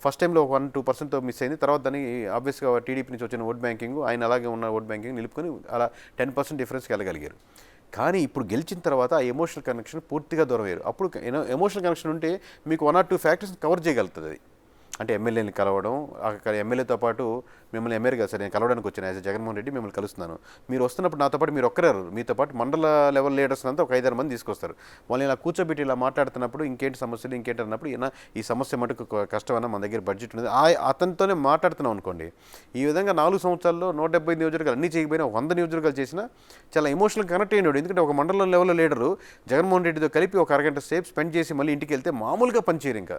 First టైంలో 1-2% మిస్ అయింది. తర్వాత దాన్ని ఆబ్వియస్గా టీడీపీ నుంచి వచ్చిన ఓట్ బ్యాంకింగ్, ఆయన అలాగే ఉన్న ఓట్ బ్యాంకింగ్ నిలుపుకొని అలా 10% డిఫరెన్స్కి వెళ్ళగలిగారు. కానీ ఇప్పుడు గెలిచిన తర్వాత ఆ ఎమోషనల్ కనెక్షన్ పూర్తిగా దూరం అయ్యారు. అప్పుడు ఎమోషనల్ కనెక్షన్ ఉంటే మీకు 1 or 2 ఫ్యాక్టర్స్ కవర్ చేయగలుగుతుంది అది. అంటే ఎమ్మెల్యేని కలవడం, అక్కడ ఎమ్మెల్యేతో పాటు మిమ్మల్ని ఎమ్మెల్యే కదా సార్, నేను కలవడానికి వచ్చాను యాజ్ జగన్మోహన్ రెడ్డి, మిమ్మల్ని కలుస్తున్నాను. మీరు వస్తున్నప్పుడు నాతో పాటు మీరు ఒక్కరారు, మీతో పాటు మండల లెవెల్ లీడర్స్ అంతా ఒక 5-6 మంది తీసుకొస్తారు. వాళ్ళు ఇలా కూర్చోబెట్టి ఇలా మాట్లాడుతున్నప్పుడు ఇంకేంటి సమస్యలు, ఇంకేంటి అన్నప్పుడు ఈ సమస్య మటుకు కష్టమన్నా మన దగ్గర బడ్జెట్ ఉంది, అతనితోనే మాట్లాడుతున్నాం అనుకోండి. ఈ విధంగా 4 సంవత్సరాల్లో 175 నియోజకవర్గాలు అన్నీ చేయకపోయినా 100 నియోజకవర్గాలు చేసినా చాలా ఎమోషనల్ కనెక్ట్ అయినాడు. ఎందుకంటే ఒక మండలం లెవెల్లో లీడరు జగన్మోహన్ రెడ్డితో కలిపి ఒక అరగంట సేపు స్పెండ్ చేసి మళ్ళీ ఇంటికి వెళ్తే మామూలుగా పనిచేయరు. ఇంకా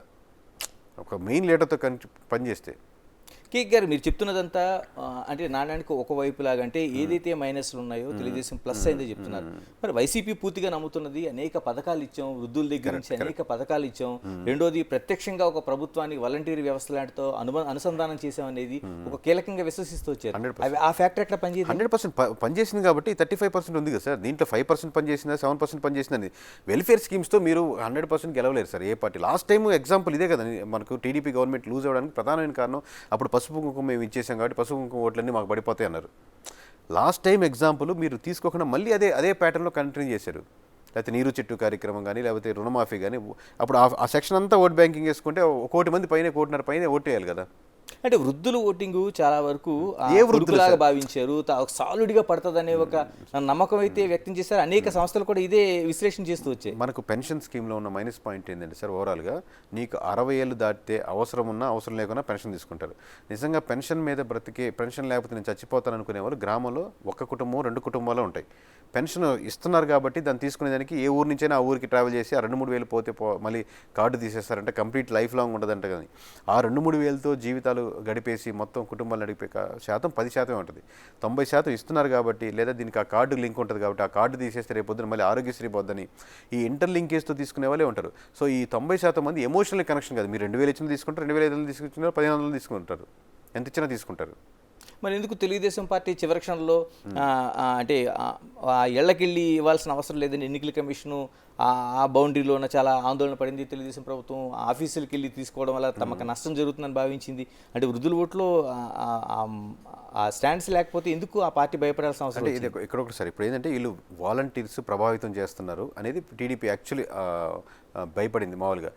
ఒక మెయిన్ లీడర్తో పనిచేస్తే. కేక్ గారు మీరు చెప్తున్నదంతా అంటే నాణ్యానికి ఒకవైపు లాగా, అంటే ఏదైతే మైనస్లు ఉన్నాయో తెలుగుదేశం ప్లస్ అయిందో చెప్తున్నారు. మరి వైసీపీ పూర్తిగా నమ్ముతున్నది అనేక పథకాలు ఇచ్చాం, వృద్ధుల దగ్గర నుంచి అనేక పథకాలు ఇచ్చాం. రెండోది ప్రత్యక్షంగా ఒక ప్రభుత్వానికి వాలంటీర్ వ్యవస్థ లాంటితో అనుసంధానం చేసాం అనేది ఒక కీలకంగా విశ్వసిస్తూ వచ్చారు. ఆ ఫ్యాక్టర్ ఎట్లా పనిచేసింది? 100% పనిచేసింది కాబట్టి 35% ఉంది కదా సార్. దీంట్లో 5% పనిచేసిందా, 7% పనిచేసిందని వెల్ఫేర్ స్కీమ్స్తో మీరు 100% గెలవలేరు సార్ ఏ పార్టీ. లాస్ట్ టైం ఎగ్జాంపుల్ ఇదే కదా, మనకు టీడీపీ గవర్నమెంట్ లూజ్ అవ్వడానికి ప్రధానమైన కారణం అప్పుడు పసుపు కుంకుమ మేము ఇచ్చేసాం కాబట్టి పసుపు కుంకుమ ఓట్లన్నీ మాకు పడిపోతాయి అన్నారు. లాస్ట్ టైం ఎగ్జాంపుల్ మీరు తీసుకోకుండా మళ్ళీ అదే ప్యాటర్న్లో కంటిన్యూ చేశారు. లేకపోతే నీరు చెట్టు కార్యక్రమం కానీ, లేకపోతే రుణమాఫీ కానీ, అప్పుడు ఆ సెక్షన్ అంతా ఓట్ బ్యాంకింగ్ వేసుకుంటే 1 కోటి మంది పైన, 1.5 కోటి ఓటు వేయాలి కదా. అంటే వృద్ధులు ఓటింగ్ చాలా వరకు వృద్ధులాగా భావించారు, సాలిడ్గా పడుతుందనే ఒక నమ్మకం అయితే వ్యక్తం చేశారు. అనేక సంస్థలు కూడా ఇదే విశ్లేషణ చేస్తూ వచ్చాయి. మనకు పెన్షన్ స్కీమ్లో ఉన్న మైనస్ పాయింట్ ఏంటంటే సార్, ఓవరాల్గా నీకు 60 ఏళ్ళు దాటితే అవసరం ఉన్నా అవసరం లేకున్నా పెన్షన్ తీసుకుంటారు. నిజంగా పెన్షన్ మీద బ్రతికే, పెన్షన్ లేకపోతే నేను చచ్చిపోతాను అనుకునే వాళ్ళు గ్రామంలో 1 కుటుంబం 2 కుటుంబాలు ఉంటాయి. పెన్షన్ ఇస్తున్నారు కాబట్టి దాన్ని తీసుకునేదానికి ఏ ఊరు నుంచైనా ఆ ఊరికి ట్రావెల్ చేసి ఆ 2-3 వేలు పోతే మళ్ళీ కార్డు తీసేస్తారంటే కంప్లీట్ లైఫ్ లాంగ్ ఉండదంట. కానీ ఆ 2-3 వేలతో జీవితాలు గడిపేసి మొత్తం కుటుంబాలు నడిపే శాతం 10% ఉంటుంది. 90% ఇస్తున్నారు కాబట్టి, లేదా దీనికి ఆ కార్డు లింక్ ఉంటుంది కాబట్టి ఆ కార్డు తీసేస్తే రేపొద్దున మళ్ళీ ఆరోగ్యశ్రీ పోద్దని ఈ ఇంటర్ లింకేజ్తో తీసుకునే వాళ్ళే ఉంటారు. సో ఈ 90% మంది ఎమోషనల్ కనెక్షన్ కాదు. మీరు 2000 ఇచ్చినా తీసుకుంటారు, 2500 తీసుకుంటారు, 1500 తీసుకుంటారు, ఎంత ఇచ్చినా తీసుకుంటారు. మరి ఎందుకు తెలుగుదేశం పార్టీ చివరి క్షణంలో అంటే ఇళ్లకెళ్ళి ఇవ్వాల్సిన అవసరం లేదని ఎన్నికల కమిషను ఆ బౌండరీలో ఉన్న చాలా ఆందోళన పడింది. తెలుగుదేశం ప్రభుత్వం ఆఫీసులకు వెళ్ళి తీసుకోవడం వల్ల తమకు నష్టం జరుగుతుందని భావించింది. అంటే వృద్ధుల ఓట్లో ఆ స్టాండ్స్ లేకపోతే ఎందుకు ఆ పార్టీ భయపడాల్సిన అవసరం? అంటే ఇది ఎక్కడొకటి సార్, ఇప్పుడు ఏంటంటే వీళ్ళు వాలంటీర్స్ ప్రభావితం చేస్తున్నారు అనేది టీడీపీ యాక్చువల్లీ భయపడింది. మామూలుగా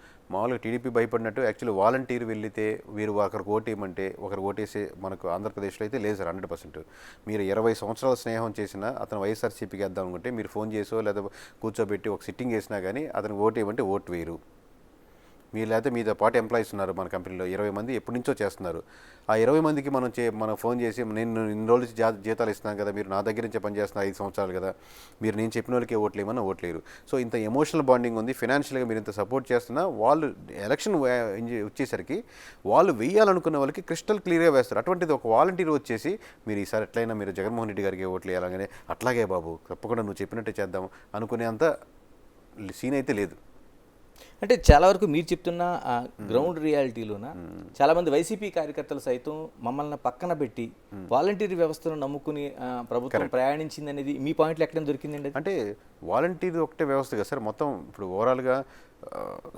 టీడీపీ భయపడినట్టు యాక్చువల్లీ వాలంటీర్ వెళ్తే వీరు ఒకరికి ఓటేయమంటే ఒకరు ఓటేసే మనకు ఆంధ్రప్రదేశ్లో అయితే లేదు సార్ 100%. మీరు 20 సంవత్సరాల స్నేహం చేసినా అతను వైఎస్ఆర్సీపీకి వేద్దాం అనుకుంటే మీరు ఫోన్ చేసో లేదా కూర్చోబెట్టి ఒక సిట్టింగ్ చేసినా కానీ అతనికి ఓటేయమంటే ఓటు వేయరు. మీరు లేకపోతే మీతో పాటు ఎంప్లాయీస్ ఉన్నారు మన కంపెనీలో 20 మంది ఎప్పటి నుంచో చేస్తున్నారు. ఆ 20 మందికి మనం ఫోన్ చేసి నేను ఇన్ని రోజులు జీతాలు ఇస్తున్నాను కదా, మీరు నా దగ్గర నుంచే పనిచేస్తున్నారు 5 సంవత్సరాలు కదా, మీరు నేను చెప్పిన వాళ్ళకి ఓట్లు ఏమన్నా ఓట్లేరు. సో ఇంత ఎమోషనల్ బాండింగ్ ఉంది, ఫైనాన్షియల్గా మీరు ఇంత సపోర్ట్ చేస్తున్నా వాళ్ళు ఎలక్షన్ వచ్చేసరికి వాళ్ళు వేయాలనుకున్న వాళ్ళకి క్రిస్టల్ క్లియర్గా వేస్తారు. అటువంటిది ఒక వాలంటీర్ వచ్చేసి మీరు ఈసారి ఎట్లయినా మీరు జగన్మోహన్ రెడ్డి గారికి ఓట్లు వేయాలనే, అట్లాగే బాబు తప్పకుండా నువ్వు చెప్పినట్టే చేద్దాం అనుకునే అంత సీన్ అయితే లేదు. అంటే చాలా వరకు మీరు చెప్తున్న గ్రౌండ్ రియాలిటీలోన చాలామంది వైసీపీ కార్యకర్తలు సైతం మమ్మల్ని పక్కన పెట్టి వాలంటీర్ వ్యవస్థను నమ్ముకుని ప్రభుత్వం ప్రయాణించింది అనేది మీ పాయింట్లో ఎక్కడ దొరికిందండి? అంటే వాలంటీర్ ఒకటే వ్యవస్థ కదా సార్, మొత్తం ఇప్పుడు ఓవరాల్గా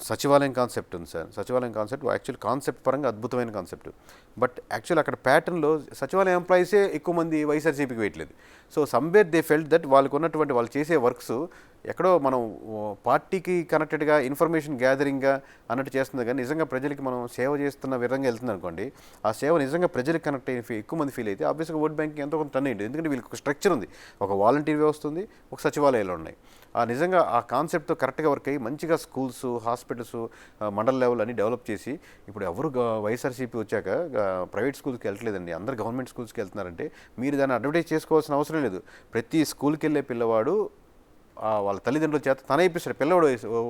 సచివాలయం కాన్సెప్ట్ ఉంది సార్. సచివాలయం కాన్సెప్ట్ యాక్చువల్ కాన్సెప్ట్ పరంగా అద్భుతమైన కాన్సెప్ట్. బట్ యాక్చువల్ అక్కడ ప్యాటర్న్లో సచివాలయం ఎంప్లాయీసే ఎక్కువ మంది వైఎస్ఆర్సీపీకి వేయట్లేదు. So somewhere they felt that వాళ్ళకు ఉన్నటువంటి వాళ్ళు చేసే వర్క్స్ ఎక్కడో మనం పార్టీకి కనెక్టెడ్గా ఇన్ఫర్మేషన్ గ్యాదరింగ్గా అన్నట్టు చేస్తుంది, కానీ నిజంగా ప్రజలకి మనం సేవ చేస్తున్న విధంగా వెళ్తుంది అనుకోండి, ఆ సేవ నిజంగా ప్రజలకు కనెక్ట్ అయ్యి ఎక్కువ మంది ఫీల్ అయితే ఆబ్వియస్గా ఓట్ బ్యాంకింగ్ ఎంతో కొంత టర్న్ అయ్యింది. ఎందుకంటే వీళ్ళకి ఒక స్ట్రక్చర్ ఉంది, ఒక వాలంటీర్ వ్యవస్థ ఉంది, ఒక సచివాలయాలు ఉన్నాయి. నిజంగా ఆ కాన్సెప్ట్తో కరెక్ట్గా వర్క్ అయ్యి మంచిగా స్కూల్స్, హాస్పిటల్స్, మండల లెవెల్ అన్ని డెవలప్ చేసి ఇప్పుడు ఎవరు వైఎస్ఆర్సీపీ వచ్చాక ప్రైవేట్ స్కూల్స్కి వెళ్ళట్లేదండి, అందరు గవర్నమెంట్ స్కూల్స్కి వెళ్తున్నారంటే మీరు దాన్ని అడ్వర్టైజ్ చేసుకోవాల్సిన అవసరం లేదు. ప్రతి స్కూల్కి వెళ్ళే పిల్లవాడు వాళ్ళ తల్లిదండ్రుల చేత తన ఇప్పిస్తాడు, పిల్లవాడు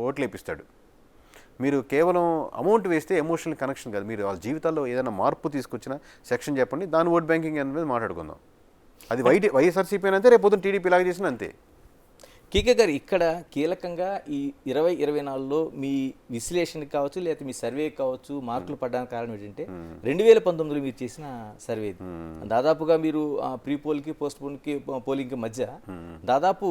ఓట్లు వేపిస్తాడు. మీరు కేవలం అమౌంట్ వేస్తే ఎమోషనల్ కనెక్షన్ కాదు, మీరు వాళ్ళ జీవితాల్లో ఏదైనా మార్పు తీసుకొచ్చిన సెక్షన్ చెప్పండి, దాని ఓట్ బ్యాంకింగ్ అనేది మాట్లాడుకుందాం. అది వైఎస్ఆర్సీపీ అని అంతే, రేపు పొద్దున్న టీడీపీ లాగా చేసిన అంతే. కేకే గారు, ఇక్కడ కీలకంగా ఈ 2024లో మీ విశ్లేషణకి కావచ్చు లేకపోతే మీ సర్వేకి కావచ్చు మార్కులు పడడానికి కారణం ఏంటంటే 2019లో మీరు చేసిన సర్వే. దాదాపుగా మీరు ప్రీ పోల్కి పోస్ట్ పోల్కి పోలింగ్కి మధ్య దాదాపు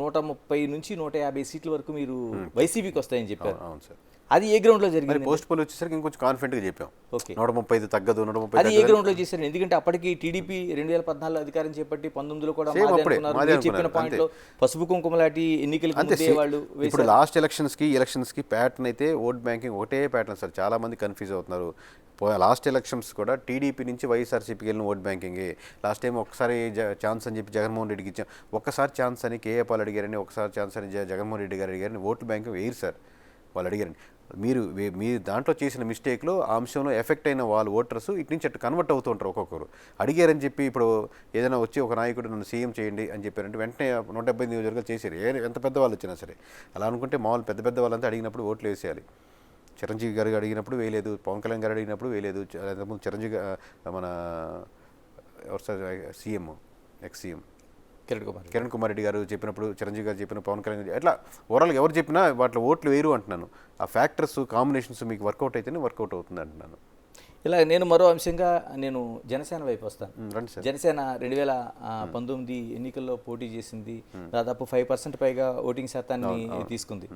130 నుంచి 150 సీట్ల వరకు మీరు వైసీపీకి వస్తాయని చెప్పారు. అవును సార్. అది ఏ గ్రౌండ్లో జరిగింది? పోస్ట్ పోల్ వచ్చేసరికి ఇంకొంచెం కాన్ఫిడెంట్గా చెప్పాం. ఓకే, 135 తగ్గదు, 130 అది ఏ గ్రౌండ్లో చేశారు? ఎందుకంటే అప్పటికి టీడీపీ 2014లో అధికారం చేపట్టి 19లో కూడా చెప్పిన పాయింట్లో పసుపు కుంకుమలాంటి ఎన్నికలు వాళ్ళు. ఇప్పుడు లాస్ట్ ఎలక్షన్స్కి ప్యాటర్న్ అయితే ఓట్ బ్యాంకింగ్ ఒకటే ప్యాటర్న్ సార్. చాలా మంది కన్ఫ్యూజ్ అవుతున్నారు. లాస్ట్ ఎలక్షన్స్ కూడా టీడీపీ నుంచి వైఎస్ఆర్సీపీకి వెళ్ళిన ఓట్ బ్యాంకింగే. లాస్ట్ టైం ఒకసారి ఛాన్స్ అని చెప్పి జగన్మోహన్ రెడ్డికి ఇచ్చాం, ఒక్కసారి ఛాన్స్ అని కేఏ పాల్ అడిగారని, ఒకసారి ఛాన్స్ అని జగన్మోహన్ రెడ్డి గారు అడిగారని ఓటు బ్యాంకింగ్ వేయరు సార్. వాళ్ళు అడిగారని మీరు దాంట్లో చేసిన మిస్టేక్లో ఆ అంశంలో ఎఫెక్ట్ అయిన వాళ్ళు ఓటర్స్ ఇటు నుంచి అటు కన్వర్ట్ అవుతూ ఉంటారు. ఒక్కొక్కరు అడిగారని చెప్పి ఇప్పుడు ఏదైనా వచ్చి ఒక నాయకుడు నన్ను సీఎం చేయండి అని చెప్పారంటే వెంటనే 170 నియోజకవర్గాలు చేశారు, ఎంత పెద్దవాళ్ళు వచ్చినా సరే. అలా అనుకుంటే మామూలు పెద్ద వాళ్ళంతా అడిగినప్పుడు ఓట్లు వేసేయాలి. చిరంజీవి గారు అడిగినప్పుడు వేయలేదు, పవన్ కళ్యాణ్ గారు అడిగినప్పుడు వేయలేదు, అంతకుముందు చిరంజీవి మన ఎవరు sir CM ex CM Kiran Kumar Reddy గారు చెప్పినప్పుడు, చిరంజీవి గారు చెప్పిన, పవన్ కళ్యాణ్ గారు ఎట్లా ఓవరాల్గా ఎవరు చెప్పినా వాటిలో ఓట్లు వేయరు అంటున్నాను. ఆ ఫ్యాక్టర్స్ కాంబినేషన్స్ మీకు వర్కౌట్ అయితేనే వర్కౌట్ అవుతుంది అంటున్నాను. ఇలా నేను మరో అంశంగా నేను జనసేన వైపు వస్తాను. రండి సార్. జనసేన 2019 ఎన్నికల్లో పోటీ చేసింది, దాదాపు 5% పైగా ఓటింగ్ శాతాన్ని తీసుకుంది.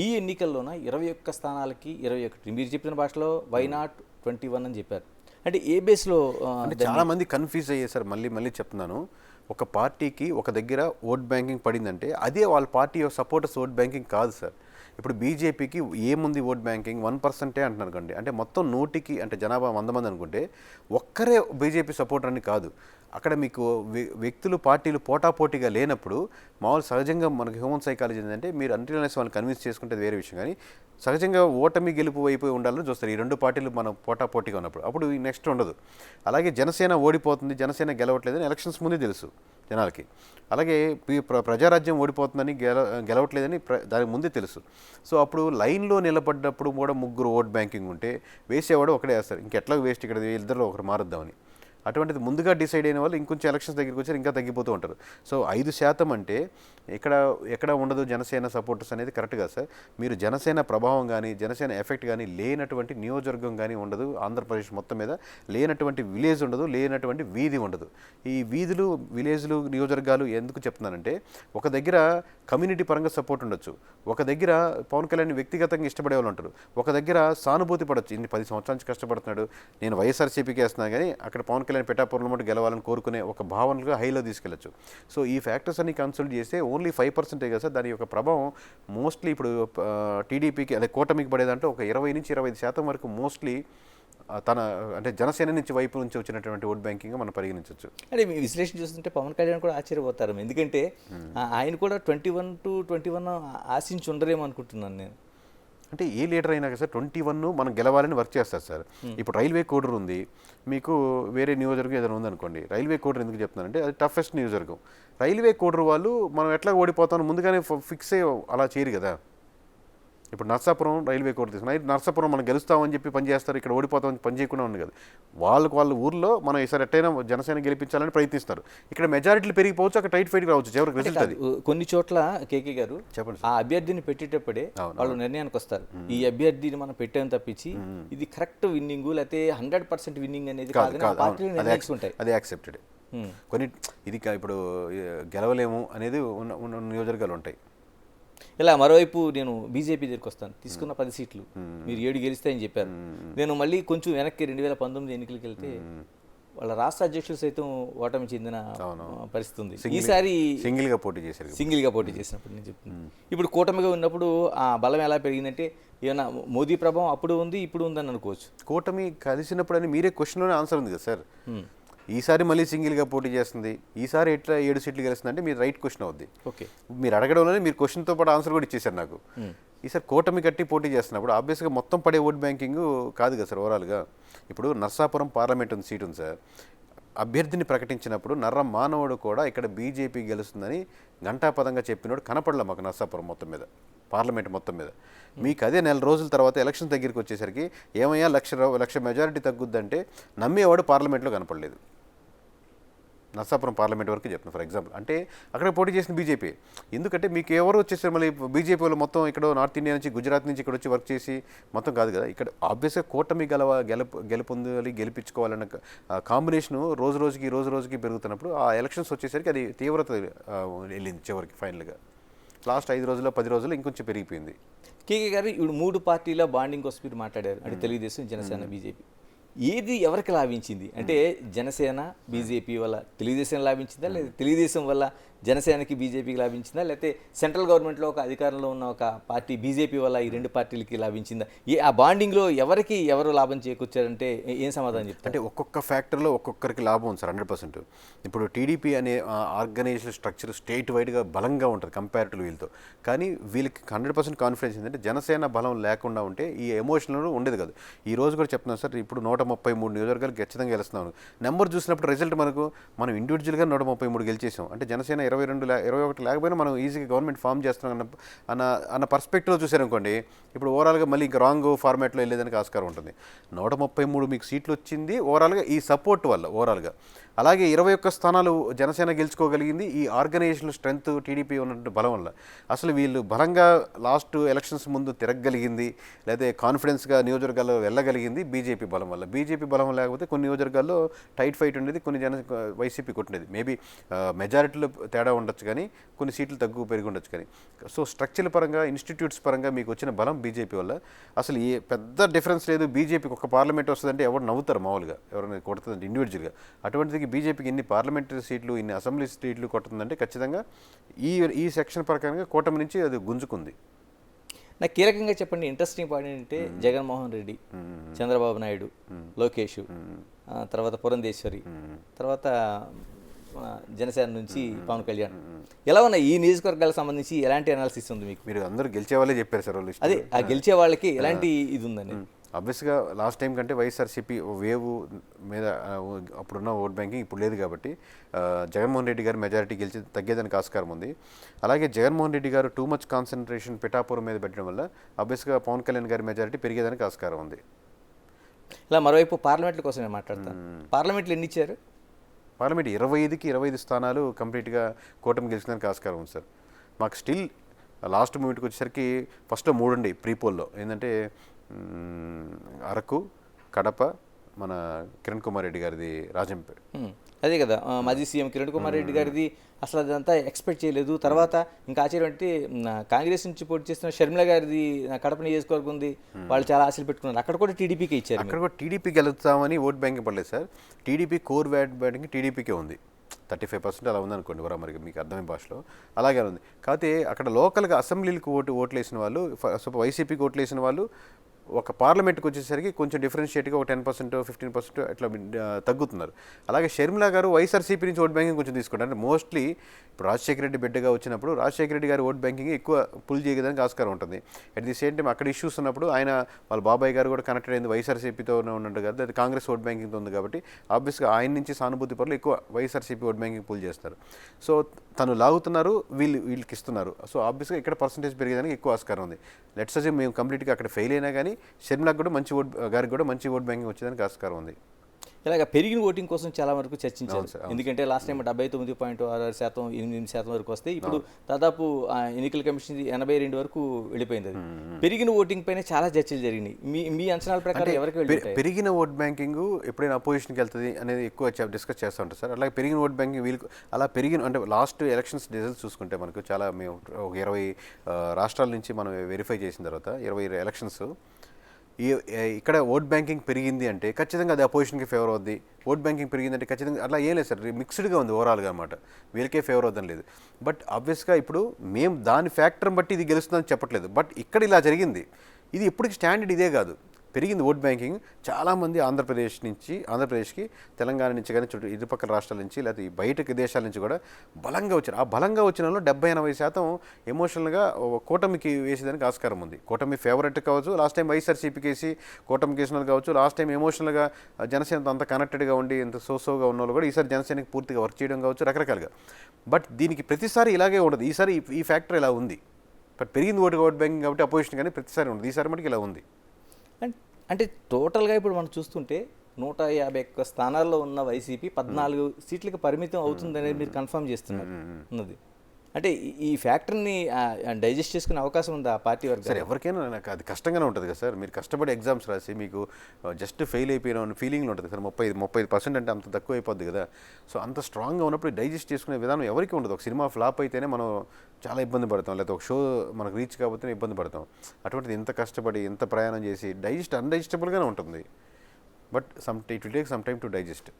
ఈ ఎన్నికల్లోన 21 స్థానాలకి 21, మీరు చెప్పిన భాషలో వై నాట్ 21 అని చెప్పారు. అంటే ఏ బేస్లో? అంటే చాలా మంది కన్ఫ్యూజ్ అయ్యారు సార్. మళ్ళీ చెప్తున్నాను, ఒక పార్టీకి ఒక దగ్గర ఓట్ బ్యాంకింగ్ పడిందంటే అదే వాళ్ళ పార్టీ సపోర్టర్స్ ఓట్ బ్యాంకింగ్ కాదు సార్. ఇప్పుడు బీజేపీకి ఏముంది ఓట్ బ్యాంకింగ్ 1% అంటున్నారు కండి. అంటే మొత్తం 100కి అంటే జనాభా 100 మంది అనుకుంటే ఒక్కరే బీజేపీ సపోర్టర్ అని కాదు. అక్కడ మీకు వ్యక్తులు, పార్టీలు పోటాపోటీగా లేనప్పుడు మామూలు సహజంగా మనకి హ్యూమన్ సైకాలజీ ఏంటంటే మీరు అంటినెస్ వాళ్ళని కన్విన్స్ చేసుకుంటే వేరే విషయం, కానీ సహజంగా ఓటమి గెలుపు అయిపోయి ఉండాలని చూస్తారు ఈ రెండు పార్టీలు మనం పోటాపోటీగా ఉన్నప్పుడు. అప్పుడు నెక్స్ట్ ఉండదు. అలాగే జనసేన ఓడిపోతుంది, జనసేన గెలవట్లేదని ఎలక్షన్స్ ముందే తెలుసు జనాలకి. అలాగే ప్రజారాజ్యం ఓడిపోతుందని గెలవట్లేదని దానికి ముందే తెలుసు. సో అప్పుడు లైన్లో నిలబడ్డప్పుడు కూడా ముగ్గురు ఓట్ బ్యాంకింగ్ ఉంటే వేసేవాడు ఒకడే వేస్తారు, ఇంకెట్లా వేస్ట్ ఇక్కడ ఇద్దరిలో ఒకరు మారుద్దామని. అటువంటిది ముందుగా డిసైడ్ అయిన వాళ్ళు ఇంకొంచెం ఎలక్షన్స్ దగ్గరికి వచ్చారు ఇంకా తగ్గిపోతూ ఉంటారు. సో 5% అంటే ఎక్కడ ఉండదు జనసేన సపోర్టర్స్ అనేది కరెక్ట్ కాదు సార్. మీరు జనసేన ప్రభావం కానీ జనసేన ఎఫెక్ట్ కానీ లేనటువంటి నియోజకవర్గం కానీ ఉండదు, ఆంధ్రప్రదేశ్ మొత్తం మీద లేనటువంటి విలేజ్ ఉండదు, లేనటువంటి వీధి ఉండదు. ఈ వీధులు, విలేజ్లు, నియోజకవర్గాలు ఎందుకు చెప్తున్నానంటే ఒక దగ్గర కమ్యూనిటీ పరంగా సపోర్ట్ ఉండొచ్చు, ఒక దగ్గర పవన్ కళ్యాణ్ వ్యక్తిగతంగా ఇష్టపడే వాళ్ళు ఉంటారు, ఒక దగ్గర సానుభూతి పడవచ్చు. ఇన్ని 10 సంవత్సరాల నుంచి కష్టపడుతున్నాడు, నేను వైఎస్ఆర్సీపీకి వేస్తున్నాను కానీ అక్కడ పవన్ కళ్యాణ్ పిఠాపురంలో మటు గెలవాలని కోరుకునే ఒక భావనలుగా హైలో తీసుకెళ్లొచ్చు. సో ఈ ఫ్యాక్టర్స్ అన్ని కన్సల్ట్ చేస్తే ఓన్లీ 5% కదా సార్. దాని యొక్క ప్రభావం మోస్ట్లీ ఇప్పుడు టీడీపీకి అదే కూటమికి పడేదంటే ఒక 20 నుంచి 25% వరకు మోస్ట్లీ అంటే జనసేన నుంచి వైపు నుంచి వచ్చినటువంటి ఓట్ బ్యాంకింగ్ మనం పరిగణించవచ్చు. అంటే మీ విశ్లేషణ చూస్తుంటే పవన్ కళ్యాణ్ కూడా ఆశ్చర్యపోతారు, ఎందుకంటే ఆయన కూడా 21 to 21 ఆశించి ఉండరేమో అనుకుంటున్నాను నేను. అంటే ఏ లీడర్ అయినా సార్ 21 మనం గెలవాలని వర్క్ చేస్తారు సార్. ఇప్పుడు రైల్వే కోడర్ ఉంది, మీకు వేరే నియోజకవర్గం ఏదైనా ఉందనుకోండి, రైల్వే కోడర్ ఎందుకు చెప్తున్నానంటే అది టఫెస్ట్ నియోజకవర్గం. రైల్వే కోడర్ వాళ్ళు మనం ఎట్లా ఓడిపోతామో ముందుగానే ఫిక్స్ అయ్యి అలా చేయరు కదా. ఇప్పుడు నర్సాపురం రైల్వే కోర్టు తీసుకున్నా నర్సాపురం మనం గెలుస్తామని చెప్పి పనిచేస్తారు, ఇక్కడ ఓడిపోతామని పని చేయకుండా ఉంది కదా. వాళ్ళ ఊర్లో మనం ఈసారి ఎట్టయినా జనసేన గెలిపించాలని ప్రయత్నిస్తారు. ఇక్కడ మెజారిటీలు పెరిగిపోవచ్చు, అక్కడ టైట్ ఫైట్ రావచ్చు, చివరికి రిజల్ట్ అది. కొన్ని చోట్ల కేకే గారు చెప్పండి ఆ అభ్యర్థిని పెట్టేటప్పుడే వాళ్ళు నిర్ణయానికి వస్తారు, ఈ అభ్యర్థిని మనం పెట్టామని తప్పించి ఇది కరెక్ట్ విన్నింగ్ లేకపోతే 100% విన్నింగ్ అనేది కాదని ఆ పార్టీలు నిర్ణయించుకుంటాయి. అది యాక్సెప్టెడ్. కొన్ని ఇది ఇప్పుడు గెలవలేము అనేది ఉన్న నియోజకవర్గాలు ఉంటాయి. ఇలా మరోవైపు నేను బీజేపీ దగ్గరికి వస్తాను, తీసుకున్న 10 సీట్లు మీరు 7 గెలిస్తాయని చెప్పారు. నేను మళ్ళీ కొంచెం వెనక్కి 2019 ఎన్నికలకు వెళ్తే వాళ్ళ రాష్ట్ర అధ్యక్షులు సైతం ఓటమి చెందిన పరిస్థితి ఉంది. ఈసారి సింగిల్గా పోటీ చేసినప్పుడు నేను చెప్తున్నాను. ఇప్పుడు కూటమిగా ఉన్నప్పుడు ఆ బలం ఎలా పెరిగిందంటే ఏమన్నా మోదీ ప్రభావం అప్పుడు ఉంది ఇప్పుడు ఉందని అనుకోవచ్చు. కూటమి కలిసినప్పుడు అని మీరే క్వశ్చన్లోనే ఆన్సర్ ఉంది కదా సార్. ఈసారి మళ్ళీ సింగిల్గా పోటీ చేస్తుంది, ఈసారి ఎట్లా 7 సీట్లు గెలుస్తుంది అంటే మీరు రైట్ క్వశ్చన్ అవుద్ది. ఓకే, మీరు అడగడంలోనే మీరు క్వశ్చన్తో పాటు ఆన్సర్ కూడా ఇచ్చేసారు నాకు. ఈసారి కూటమి కట్టి పోటీ చేస్తున్నప్పుడు ఆబ్వియస్గా మొత్తం పడే ఓట్ బ్యాంకింగ్ కాదు కదా సార్. ఓవరాల్గా ఇప్పుడు నర్సాపురం పార్లమెంట్ సీట్ ఉంది సార్. అభ్యర్థిని ప్రకటించినప్పుడు నర్ర మానవుడు కూడా ఇక్కడ బీజేపీ గెలుస్తుందని ఘంటాపదంగా చెప్పినోడు కనపడలే మాకు నర్సాపురం మొత్తం మీద, పార్లమెంట్ మొత్తం మీద. మీకు అదే 4 రోజుల తర్వాత ఎలక్షన్ దగ్గరికి వచ్చేసరికి ఏమయ్యా లక్ష మెజారిటీ తగ్గుద్దంటే నమ్మేవాడు పార్లమెంట్లో కనపడలేదు. నర్సాపురం పార్లమెంట్ వరకు చెప్తున్నాను ఫర్ ఎగ్జాంపుల్. అంటే అక్కడ పోటీ చేసిన బీజేపీ. ఎందుకంటే మీకు ఎవరు వచ్చేసారు మళ్ళీ బీజేపీ వాళ్ళు మొత్తం ఇక్కడ నార్త్ ఇండియా నుంచి గుజరాత్ నుంచి ఇక్కడ వచ్చి వర్క్ చేసి మొత్తం కాదు కదా. ఇక్కడ ఆబ్వియస్గా కూటమి గెలుపొందాలి గెలిపించుకోవాలన్న కాంబినేషను రోజు రోజుకి పెరుగుతున్నప్పుడు ఆ ఎలక్షన్స్ వచ్చేసరికి అది తీవ్రత వెళ్ళింది చివరికి. ఫైనల్గా లాస్ట్ 5 రోజుల్లో 10 రోజుల్లో ఇంకొంచెం పెరిగిపోయింది. కేకే గారు ఇప్పుడు 3 పార్టీల బాండింగ్ కోసం మీరు మాట్లాడారు, అంటే తెలుగుదేశం, జనసేన, బీజేపీ. ఏది ఎవరికి లాభించింది అంటే జనసేన బీజేపీ వల్ల తెలుగుదేశం లాభించిందా, లేదా తెలుగుదేశం వల్ల జనసేనకి బీజేపీకి లాభించిందా, లేకపోతే సెంట్రల్ గవర్నమెంట్లో ఒక అధికారంలో ఉన్న ఒక పార్టీ బీజేపీ వల్ల ఈ 2 పార్టీలకి లాభించిందా? ఆ బాండింగ్లో ఎవరు లాభం చేకూర్చారంటే ఏం సమాధానం చెప్తారు? అంటే ఒక్కొక్క ఫ్యాక్టర్లో ఒక్కొక్కరికి లాభం ఉంది సార్ 100%. ఇప్పుడు టీడీపీ అనే ఆర్గనైజేషన్ స్ట్రక్చర్ స్టేట్ వైడ్గా బలంగా ఉంటుంది కంపేరిటివ్ వీళ్ళతో. కానీ వీళ్ళకి 100% కాన్ఫిడెన్స్ ఏంటంటే జనసేన బలం లేకుండా ఉంటే ఈ ఎమోషనల్ ఉండేది కాదు. ఈ రోజు కూడా చెప్తున్నాను సార్, ఇప్పుడు 133 నియోజకవర్గాలు ఖచ్చితంగా గెలుస్తున్నాను. నెంబర్ చూసినప్పుడు రిజల్ట్ మనం ఇండివిజువల్గా 133 గెలిచేసాం. అంటే జనసేన 21 లేకపోయినా మనం ఈజీగా గవర్నమెంట్ ఫామ్ చేస్తున్నాం అన్న పర్స్పెక్టివ్లో చూసారనుకోండి. ఇప్పుడు ఓవరాల్గా మళ్ళీ ఇంకా రాంగ్ ఫార్మాట్లో వెళ్ళేదానికి ఆస్కారం ఉంటుంది. 133 మీకు సీట్లు వచ్చింది ఓవరాల్గా ఈ సపోర్ట్ వల్ల ఓవరాల్గా. అలాగే 21 స్థానాలు జనసేన గెలుచుకోగలిగింది ఈ ఆర్గనైజేషన్ స్ట్రెంత్ టీడీపీ ఉన్నటువంటి బలం వల్ల. అసలు వీళ్ళు బలంగా లాస్ట్ ఎలక్షన్స్ ముందు తిరగగలిగింది, లేదా కాన్ఫిడెన్స్గా నియోజకవర్గాల్లో వెళ్ళగలిగింది బీజేపీ బలం వల్ల. బీజేపీ బలం లేకపోతే కొన్ని నియోజకవర్గాల్లో టైట్ ఫైట్ ఉండేది, కొన్ని వైసీపీ కొట్టినది. మేబీ మెజారిటీలో తేడా ఉండొచ్చు కానీ కొన్ని సీట్లు తగ్గు పెరిగి ఉండొచ్చు కానీ. సో స్ట్రక్చర్ పరంగా ఇన్స్టిట్యూట్స్ పరంగా మీకు వచ్చిన బలం బీజేపీ వల్ల. అసలు ఏ పెద్ద డిఫరెన్స్ లేదు. బీజేపీకి ఒక పార్లమెంట్ వస్తుందంటే ఎవరు నవ్వుతారు మామూలుగా, ఎవరైనా కొడుతుందంటే ఇండివిజువల్గా. అటువంటిది బీజేపీకి ఇన్ని పార్లమెంటరీ సీట్లు ఇన్ని అసెంబ్లీ సీట్లు కొడుతుందంటే ఖచ్చితంగా ఈ సెక్షన్ ప్రకారంగా కూటమి నుంచి అది గుంజుకుంది. నాకు కీలకంగా చెప్పండి, ఇంట్రెస్టింగ్ పాయింట్ ఏంటంటే జగన్మోహన్ రెడ్డి, చంద్రబాబు నాయుడు, లోకేష్, తర్వాత పురంధేశ్వరి, తర్వాత జనసేన నుంచి పవన్ కళ్యాణ్, ఎలా ఉన్నాయి ఈ నియోజకవర్గాలకు సంబంధించి ఎలాంటి అనాలిసిస్ ఉంది మీకు? మీరు అందరూ గెలిచే వాళ్ళే చెప్పారు సార్ వాళ్ళు. అదే ఆ గెలిచే వాళ్ళకి ఎలాంటి ఇది ఉందండి? ఆబ్వియస్గా లాస్ట్ టైం కంటే వైఎస్ఆర్సీపీ వేవ్ మీద అప్పుడున్న ఓట్ బ్యాంకింగ్ ఇప్పుడు లేదు కాబట్టి జగన్మోహన్ రెడ్డి గారు మెజారిటీ తగ్గేదానికి ఆస్కారం ఉంది. అలాగే జగన్మోహన్ రెడ్డి గారు టూ మచ్ కాన్సన్ట్రేషన్ పిఠాపురం మీద పెట్టడం వల్ల ఆబ్వియస్గా పవన్ కళ్యాణ్ గారి మెజారిటీ పెరిగేదానికి ఆస్కారం ఉంది. ఇలా మరోవైపు పార్లమెంట్ల కోసం నేను మాట్లాడతాను. పార్లమెంట్లు ఎన్ని ఇచ్చారు? పార్లమెంట్ 25కి 25 స్థానాలు కంప్లీట్గా కూటమి గెలిచడానికి ఆస్కారం ఉంది సార్. మాకు స్టిల్ లాస్ట్ మూమెంట్కి వచ్చేసరికి ఫస్ట్లో 3 ఉండే ప్రీపోల్లో. ఏంటంటే అరకు, కడప, మన కిరణ్ కుమార్ రెడ్డి గారిది రాజంపేట. అదే కదా మాజీ సీఎం కిరణ్ కుమార్ రెడ్డి గారిది. అసలు అదంతా ఎక్స్పెక్ట్ చేయలేదు. తర్వాత ఇంకా ఆశ్చర్యం అంటే కాంగ్రెస్ నుంచి పోటీ చేస్తున్న షర్మిల గారిది కడప నియోజకవర్గం ఉంది, వాళ్ళు చాలా ఆశలు పెట్టుకున్నారు. అక్కడ కూడా టీడీపీకి ఇచ్చారు. అక్కడ కూడా టీడీపీ గెలుస్తామని ఓట్ బ్యాంకింగ్ పడలేదు సార్. టీడీపీ కోర్ బ్యాంకింగ్ టీడీపీకే ఉంది. 35% అలా ఉందనుకోండి మరి మీకు అర్థమైన భాషలో అలాగే ఉంది. కాకపోతే అక్కడ లోకల్గా అసెంబ్లీలకు ఓట్లు వేసిన వాళ్ళు, వైసీపీకి ఓట్లు వేసిన వాళ్ళు ఒక పార్లమెంట్కి వచ్చేసరికి కొంచెం డిఫరెన్షియేట్గా ఒక 10% 15% అట్లా తగ్గుతున్నారు. అలాగే షర్మిల గారు వైఎస్ఆర్సీపీ నుంచి ఓట్ బ్యాంకింగ్ కొంచెం తీసుకుంటారు. అంటే మోస్ట్లీ ఇప్పుడు రాజశేఖర రెడ్డి బిడ్డగా వచ్చినప్పుడు రాజశేఖర రెడ్డి గారి ఓట్ బ్యాంకింగ్ ఎక్కువ పుల్ చేయడానికి ఆస్కారం ఉంటుంది. అట్ ది సేమ్ టైం అక్కడ ఇష్యూస్ ఉన్నప్పుడు వాళ్ళ బాబాయ్ గారు కూడా కనెక్టెడ్ అయింది వైఎస్ఆర్సీపీతోనే ఉన్నట్టు కదా, అది కాంగ్రెస్ ఓట్ బ్యాంకింగ్తో ఉంది కాబట్టి ఆబ్వియస్గా ఆయన నుంచి సానుభూతి పరులు ఎక్కువ వైఎస్ఆర్సీపీ ఓట్ బ్యాంకింగ్ పుల్ చేస్తారు. సో తను లాగుతున్నారు, వీళ్ళకి ఇస్తున్నారు. సో ఆబ్వియస్గా ఇక్కడ పర్సంటేజ్ పెరిగేదానికి ఎక్కువ ఆస్కారం ఉంది. లెట్స్ అజ్యూమ్ మేము కంప్లీట్గా అక్కడ ఫెయిల్ అయినా కానీ షర్మిలకు కూడా గారికి కూడా మంచి ఓట్ బ్యాంకింగ్ వచ్చేదానికి ఆస్కారం ఉంది. ఇలాగ పెరిగిన ఓటింగ్ కోసం చాలా వరకు చర్చించారు. ఎందుకంటే లాస్ట్ టైం 79.66%, 8% వరకు వస్తే ఇప్పుడు దాదాపు ఎన్నికల కమిషన్ 82 వరకు వెళ్ళిపోయింది. అది పెరిగిన ఓటింగ్ పైన చాలా చర్చలు జరిగినాయి. మీ అంచనాల ప్రకారం ఎవరికి పెరిగిన ఓట్ బ్యాంకింగ్ ఎప్పుడైనా అపోజిషన్కి వెళ్తుంది అనేది ఎక్కువ డిస్కస్ చేస్తూ ఉంటారు సార్. అలాగే పెరిగిన ఓట్ బ్యాంకింగ్ వీళ్ళకి అలా పెరిగిన అంటే లాస్ట్ ఎలక్షన్స్ రిజల్ట్స్ చూసుకుంటే మనకు చాలా మేము ఒక 20 రాష్ట్రాల నుంచి మనం వెరిఫై చేసిన తర్వాత 20 ఎలక్షన్స్ ఇక్కడ ఓట్ బ్యాంకింగ్ పెరిగింది అంటే ఖచ్చితంగా అది అపోజిషన్కి ఫేవర్ అవుద్ది. ఓట్ బ్యాంకింగ్ పెరిగిందంటే ఖచ్చితంగా అట్లా ఏం లేదు సార్, మిక్స్డ్గా ఉంది ఓవరాల్గా అనమాట. వీళ్ళకే ఫేవర్ అవుతుంది లేదు. బట్ ఆబ్వియస్గా ఇప్పుడు మేము దాని ఫ్యాక్టర్ని బట్టి ఇది గెలుస్తుందని చెప్పట్లేదు. బట్ ఇక్కడ ఇలా జరిగింది. ఇది ఎప్పటికి స్టాండర్డ్ ఇదే కాదు. పెరిగింది ఓట్ బ్యాంకింగ్. చాలామంది ఆంధ్రప్రదేశ్కి తెలంగాణ నుంచి కానీ ఇరుపక్కల రాష్ట్రాల నుంచి లేకపోతే బయటకి దేశాల నుంచి కూడా బలంగా వచ్చారు. ఆ బలంగా వచ్చిన వాళ్ళు 70-80% ఎమోషనల్గా కూటమికి వేసేదానికి ఆస్కారం ఉంది. కూటమి ఫేవరెట్ కావచ్చు, లాస్ట్ టైం వైఎస్ఆర్సీపీకి వేసి కూటమికి వేసిన వాళ్ళు కావచ్చు, లాస్ట్ టైం ఎమోషనల్గా జనసేనతో అంత కనెక్టెడ్గా ఉండి ఎంత సోగా ఉన్న వాళ్ళు కూడా ఈసారి జనసేనకి పూర్తిగా వర్క్ చేయడం కావచ్చు, రకరకాలుగా. బట్ దీనికి ప్రతిసారి ఇలాగే ఉండదు. ఈసారి ఈ ఫ్యాక్టర్ ఇలా ఉంది. బట్ పెరిగింది ఓట్ బ్యాంకింగ్ కాబట్టి అపోజిషన్ కానీ ప్రతిసారి ఉండదు. ఈసారి మటుకు ఇలా ఉంది. అంటే టోటల్గా ఇప్పుడు మనం చూస్తుంటే 151 స్థానాల్లో ఉన్న వైసీపీ 14 సీట్లకు పరిమితం అవుతుందనేది మీరు కన్ఫర్మ్ చేస్తున్నారు ఉన్నది. అంటే ఈ ఫ్యాక్టర్ని డైజెస్ట్ చేసుకునే అవకాశం ఉంది ఆ పార్టీ వరకు? సార్ ఎవరికైనా నాకు అది కష్టంగానే ఉంటుంది కదా సార్. మీరు కష్టపడి ఎగ్జామ్స్ రాసి మీకు జస్ట్ ఫెయిల్ అయిపోయిన ఫీలింగ్లో ఉంటుంది సార్. 35% అంటే అంత తక్కువ అయిపోద్ది కదా. సో అంత స్ట్రాంగ్గా ఉన్నప్పుడు డైజెస్ట్ చేసుకునే విధానం ఎవరికి ఉండదు. ఒక సినిమా ఫ్లాప్ అయితేనే మనం చాలా ఇబ్బంది పడతాం, లేకపోతే ఒక షో మనకు రీచ్ కాకపోతేనే ఇబ్బంది పడతాం. అటువంటిది ఇంత కష్టపడి ఇంత ప్రయాణం చేసి అన్డైజెస్టబుల్గానే ఉంటుంది. But it will take some time to digest.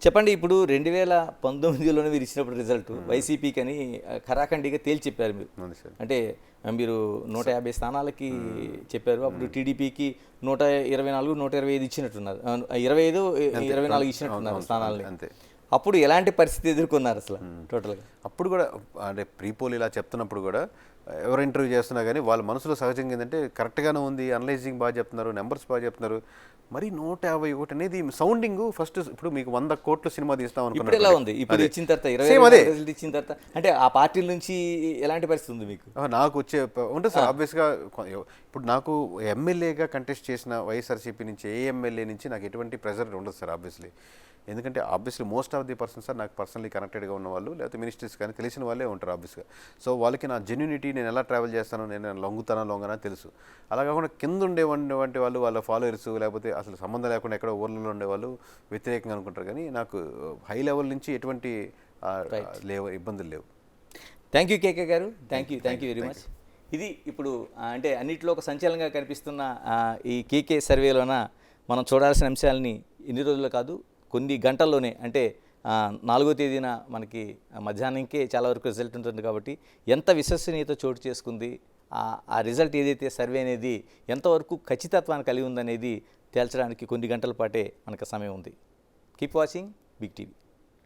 చెప్పండి, ఇప్పుడు 2019లోనే మీరు ఇచ్చినప్పుడు రిజల్ట్ వైసీపీకి అని ఖరాఖండిగా తేల్చి చెప్పారు మీరు. అంటే మీరు 150 స్థానాలకి చెప్పారు. అప్పుడు టీడీపీకి 124, 125 ఇచ్చినట్టున్నారు, 25, 24 ఇచ్చినట్టున్నారు స్థానాలని. అంతే. అప్పుడు ఎలాంటి పరిస్థితి ఎదుర్కొన్నారు అసలు టోటల్గా? అప్పుడు కూడా అంటే ప్రీపోల్ ఇలా చెప్తున్నప్పుడు కూడా ఎవరు ఇంటర్వ్యూ చేస్తున్నా కానీ వాళ్ళ మనసులో సహజంగా ఏంటంటే కరెక్ట్గానే ఉంది, అనలైజింగ్ బాగా చెప్తున్నారు, నెంబర్స్ బాగా చెప్తున్నారు. మరి 151 అనేది సౌండింగ్ ఫస్ట్. ఇప్పుడు మీకు 100 కోట్ల సినిమా తీస్తాం అనుకుంటే ఎలా ఉంది? ఇప్పుడు ఇచ్చిన తర్వాత 20 ఇచ్చిన తర్వాత అంటే ఆ పార్టీల నుంచి ఎలాంటి పరిస్థితి ఉంది మీకు? నాకు వచ్చే ఉంటుంది సార్. ఆబ్వియస్గా ఇప్పుడు నాకు ఎమ్మెల్యేగా కంటెస్ట్ చేసిన వైఎస్ఆర్సీపీ నుంచి ఏ ఎమ్మెల్యే నుంచి నాకు ఎటువంటి ప్రెజర్ ఉండదు సార్. ఎందుకంటే obviously most of the persons sir నాకు పర్సనలీ కనెక్టెడ్గా ఉన్న వాళ్ళు లేకపోతే మినిస్టర్స్ కానీ తెలిసిన వాళ్ళే ఉంటారు ఆబ్వియస్గా. సో వాళ్ళకి నా జెన్యూనిటీ, నేను ఎలా ట్రావెల్ చేస్తానో, నేను లొంగనా తెలుసు. అలా కాకుండా కింద ఉండేవంటి వాళ్ళు, వాళ్ళ ఫాలోవర్స్ లేకపోతే అసలు సంబంధం లేకుండా ఎక్కడో ఊర్లలో ఉండేవాళ్ళు వ్యతిరేకంగా అనుకుంటారు. కానీ నాకు హై లెవెల్ నుంచి ఎటువంటి ఇబ్బందులు లేవు. థ్యాంక్ యూ కేకే గారు, థ్యాంక్ యూ వెరీ మచ్. ఇది ఇప్పుడు అంటే అన్నింటిలో ఒక సంచలనంగా కనిపిస్తున్న ఈ కేకే సర్వేలోన మనం చూడాల్సిన అంశాలని ఎన్ని రోజుల్లో కాదు కొన్ని గంటల్లోనే, అంటే 4వ తేదీన మనకి మధ్యాహ్నంకే చాలా వరకు రిజల్ట్ ఉంటుంది. కాబట్టి ఎంత విశ్వసనీయత చోటు చేసుకుంది, ఆ రిజల్ట్ ఏదైతే సర్వే అనేది ఎంతవరకు ఖచ్చితత్వాన్ని కలిగి ఉందనేది తేల్చడానికి కొన్ని గంటల పాటే మనకు సమయం ఉంది. Keep watching big TV.